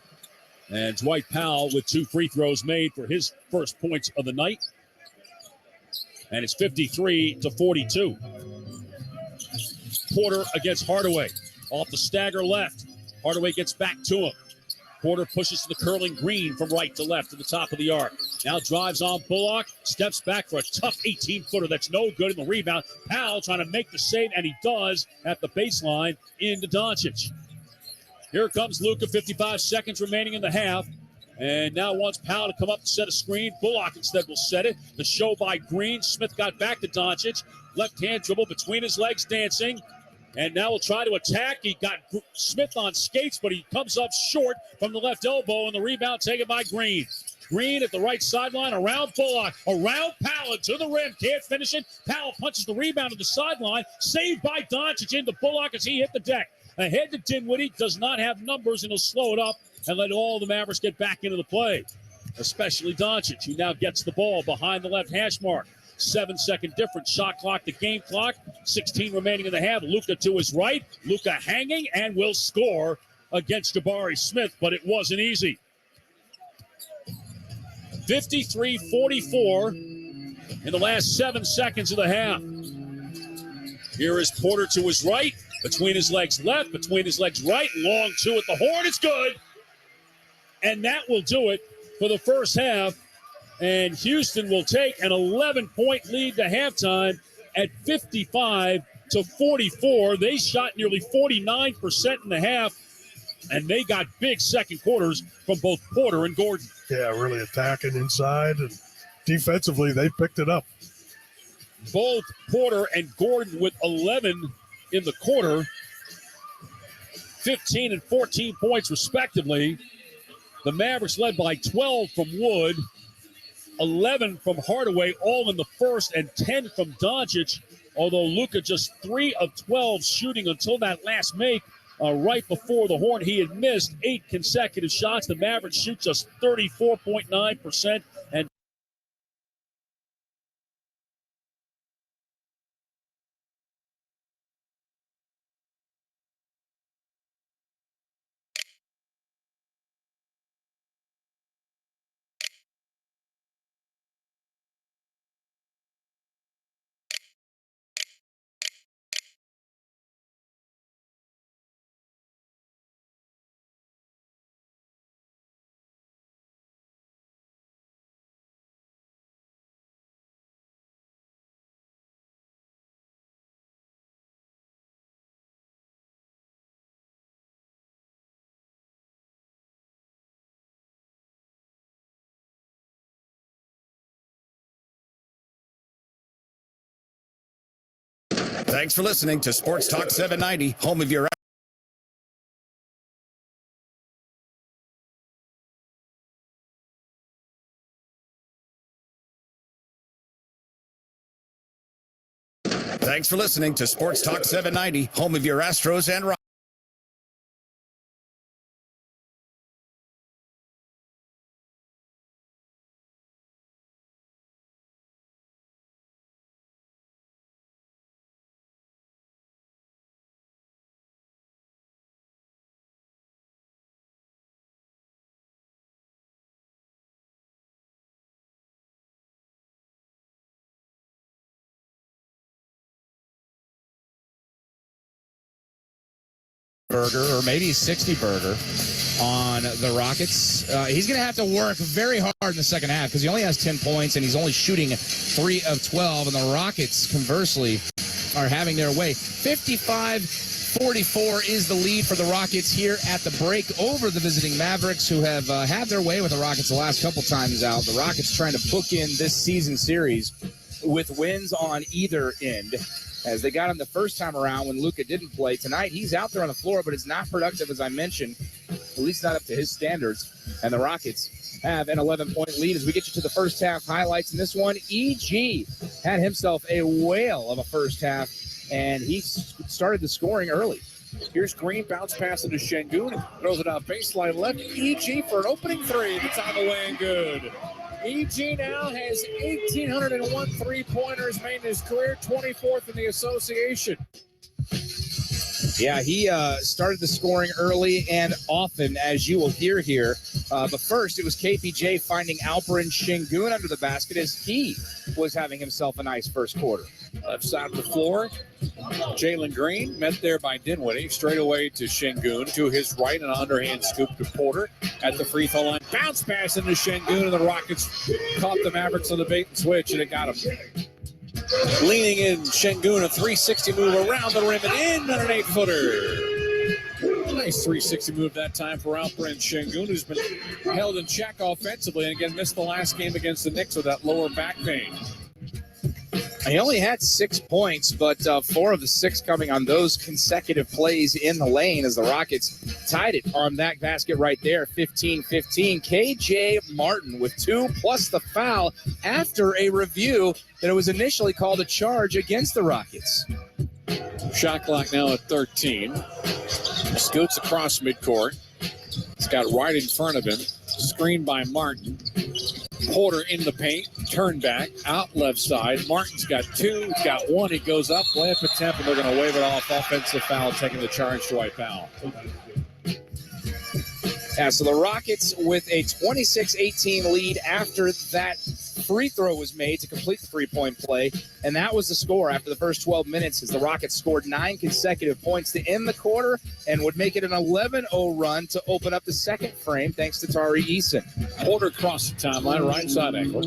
And Dwight Powell with 2 free throws made for his first points of the night. And it's 53-42. Porter against Hardaway. Off the stagger left. Hardaway gets back to him. Porter pushes to the curling Green from right to left to the top of the arc. Now drives on Bullock, steps back for a tough 18-footer that's no good in the rebound. Powell trying to make the save, and he does at the baseline into Doncic. Here comes Luka, 55 seconds remaining in the half. And now wants Powell to come up and set a screen. Bullock instead will set it. The show by Green. Smith got back to Doncic. Left hand dribble between his legs, dancing. And now we'll try to attack. He got Smith on skates, but he comes up short from the left elbow, and the rebound taken by Green. Green at the right sideline, around Bullock, around Powell, to the rim. Can't finish it. Powell punches the rebound to the sideline. Saved by Doncic into Bullock as he hit the deck. Ahead to Dinwiddie, does not have numbers, and he'll slow it up and let all the Mavericks get back into the play, especially Doncic, who now gets the ball behind the left hash mark. 7-second difference. Shot clock to game clock. 16 remaining in the half. Luka to his right. Luka hanging and will score against Jabari Smith, but it wasn't easy. 53-44 in the last 7 seconds of the half. Here is Porter to his right. Between his legs left. Between his legs right. Long 2 at the horn. It's good. And that will do it for the first half. And Houston will take an 11-point lead to halftime at 55-44. They shot nearly 49% in the half, and they got big second quarters from both Porter and Gordon. Yeah, really attacking inside, and defensively they picked it up. Both Porter and Gordon with 11 in the quarter. 15 and 14 points, respectively. The Mavericks led by 12 from Wood, 11 from Hardaway, all in the first, and 10 from Doncic, although Luka just 3 of 12 shooting until that last make right before the horn. He had missed 8 consecutive shots. The Mavericks shoot just 34.9%, and Thanks for listening to Sports Talk 790, home of your... Thanks for listening to Sports Talk 790, home of your Astros and Rockets. burger, or maybe 60 burger on the Rockets. He's going to have to work very hard in the second half because he only has 10 points and he's only shooting 3 of 12. And the Rockets, conversely, are having their way. 55-44 is the lead for the Rockets here at the break over the visiting Mavericks, who have had their way with the Rockets the last couple times out. The Rockets trying to bookend this season series with wins on either end, as they got him the first time around when Luka didn't play. Tonight, he's out there on the floor, but it's not productive, as I mentioned, at least not up to his standards. And the Rockets have an 11-point lead. As we get you to the first half highlights in this one, E.G. had himself a whale of a first half, and he started the scoring early. Here's Green, bounce pass into Şengün, throws it out baseline left. E.G. for an opening three. It's on the way and good. E.G. now has 1,801 three-pointers, made in his career, 24th in the association. Yeah, he started the scoring early and often, as you will hear here. But first, it was KPJ finding Alperen Şengün under the basket as he was having himself a nice first quarter. Left side of the floor, Jalen Green met there by Dinwiddie, straight away to Şengün, to his right, an underhand scoop to Porter at the free throw line. Bounce pass into Şengün, and the Rockets caught the Mavericks on the bait and switch, and it got him. Leaning in, Şengün, a 360 move around the rim and in on an 8-footer. Nice 360 move that time for Alperen Şengün, who's been held in check offensively and again missed the last game against the Knicks with that lower back pain. He only had 6 points, but 4 of the 6 coming on those consecutive plays in the lane as the Rockets tied it on that basket right there, 15-15. KJ Martin with 2 plus the foul after a review that it was initially called a charge against the Rockets. Shot clock now at 13. Scoots across midcourt. He's got right in front of him. Screened by Martin. Porter in the paint, turn back, out left side. Martin's got 2, he's got 1, he goes up, layup attempt, and they're going to wave it off. Offensive foul, taking the charge to white foul. Yeah, so the Rockets with a 26-18 lead after that free throw was made to complete the three-point play, and that was the score after the first 12 minutes as the Rockets scored 9 consecutive points to end the quarter and would make it an 11-0 run to open up the second frame thanks to Tari Eason. Porter across the timeline, right side angle.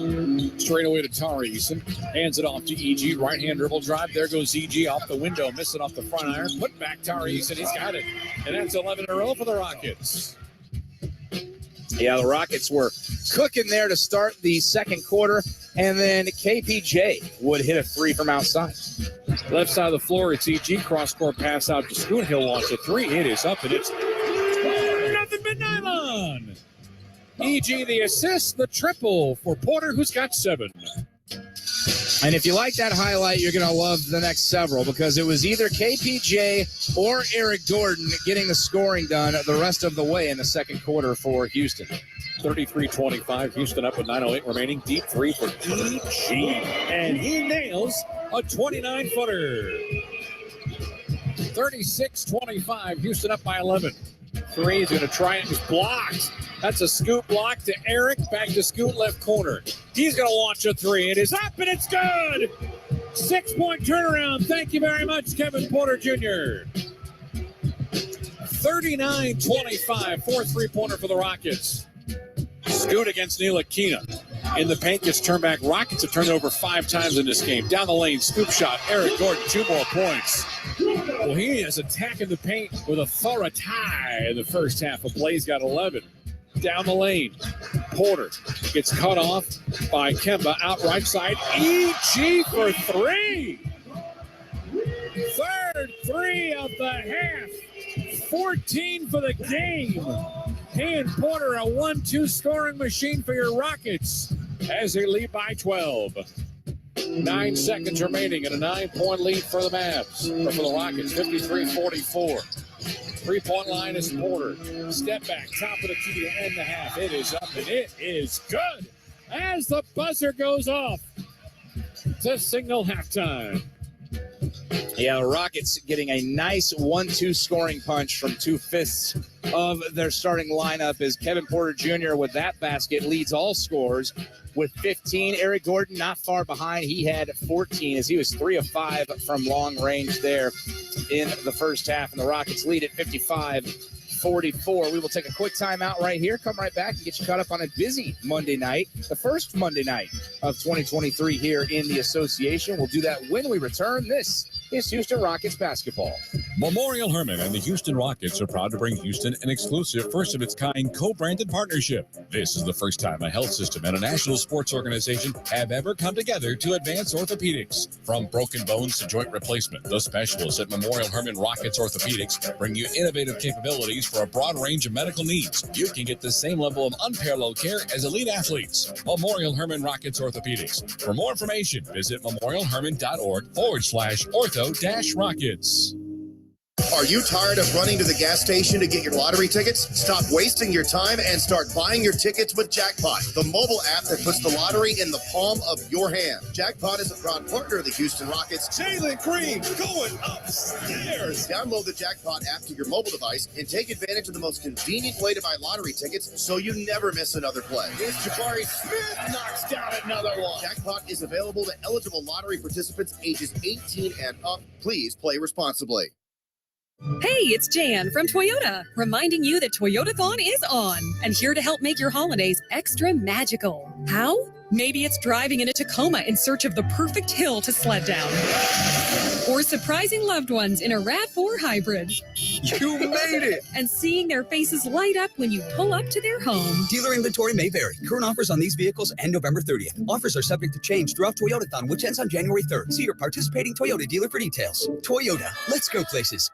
Straight away to Tari Eason. Hands it off to E.G. Right-hand dribble drive. There goes E.G. off the window, missing off the front iron. Put back Tari Eason. He's got it. And that's 11 in a row for the Rockets. Yeah, the Rockets were cooking there to start the second quarter, and then KPJ would hit a 3 from outside. Left side of the floor, it's E.G. Cross-court pass out to Scoot. He'll launch a three. It is up, and it's nothing but nylon. E.G. the assist, the triple for Porter, who's got 7. And if you like that highlight, you're going to love the next several because it was either KPJ or Eric Gordon getting the scoring done the rest of the way in the second quarter for Houston. 33-25. Houston up with 9:08 remaining. Deep three for E.G. And he nails a 29-footer. 36-25. Houston up by 11. Three is going to try it. Just blocked. That's a Scoot block to Eric. Back to Scoot, left corner. He's going to launch a three. It is up, and it's good. 6-point turnaround. Thank you very much, Kevin Porter Jr. 39-25. 4 3-pointer for the Rockets. Scoot against Ntilikina. In the paint, gets turned back. Rockets have turned over 5 times in this game. Down the lane, scoop shot. Eric Gordon, 2 more points. Well, he is attacking the paint with authority in the first half. Blaze got 11. Down the lane, Porter gets cut off by Kemba. Out right side, E.G. for 3. Third 3 of the half. 14 for the game. He and Porter, a 1-2 scoring machine for your Rockets as they lead by 12. 9 seconds remaining and a 9-point lead for the Mavs, or for the Rockets, 53-44. 3-point line is Porter. Step back, top of the key to end the half. It is up and it is good as the buzzer goes off to signal halftime. Yeah, the Rockets getting a nice 1-2 scoring punch from 2/5 of their starting lineup as Kevin Porter Jr. with that basket leads all scorers with 15. Eric Gordon not far behind. He had 14 as he was 3 of 5 from long range there in the first half. And the Rockets lead at 55-44. We will take a quick timeout right here. Come right back and get you caught up on a busy Monday night, the first Monday night of 2023 here in the association. We'll do that when we return. This is Houston Rockets basketball. Memorial Hermann and the Houston Rockets are proud to bring Houston an exclusive, first-of-its-kind co-branded partnership. This is the first time a health system and a national sports organization have ever come together to advance orthopedics. From broken bones to joint replacement, the specialists at Memorial Hermann Rockets Orthopedics bring you innovative capabilities for a broad range of medical needs. You can get the same level of unparalleled care as elite athletes. Memorial Hermann Rockets Orthopedics. For more information, visit memorialhermann.org/ortho-rockets. Are you tired of running to the gas station to get your lottery tickets? Stop wasting your time and start buying your tickets with Jackpot, the mobile app that puts the lottery in the palm of your hand. Jackpot is a proud partner of the Houston Rockets. Jalen Green going upstairs. Download the Jackpot app to your mobile device and take advantage of the most convenient way to buy lottery tickets so you never miss another play. Here's Jabari Smith knocks down another one. Jackpot is available to eligible lottery participants ages 18 and up. Please play responsibly. Hey, it's Jan from Toyota, reminding you that Toyotathon is on and here to help make your holidays extra magical. How? Maybe it's driving in a Tacoma in search of the perfect hill to sled down. Or surprising loved ones in a RAV4 hybrid. You made it! And seeing their faces light up when you pull up to their home. Dealer inventory may vary. Current offers on these vehicles end November 30th. Offers are subject to change throughout Toyotathon, which ends on January 3rd. See your participating Toyota dealer for details. Toyota, let's go places.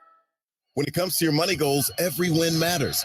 When it comes to your money goals, every win matters.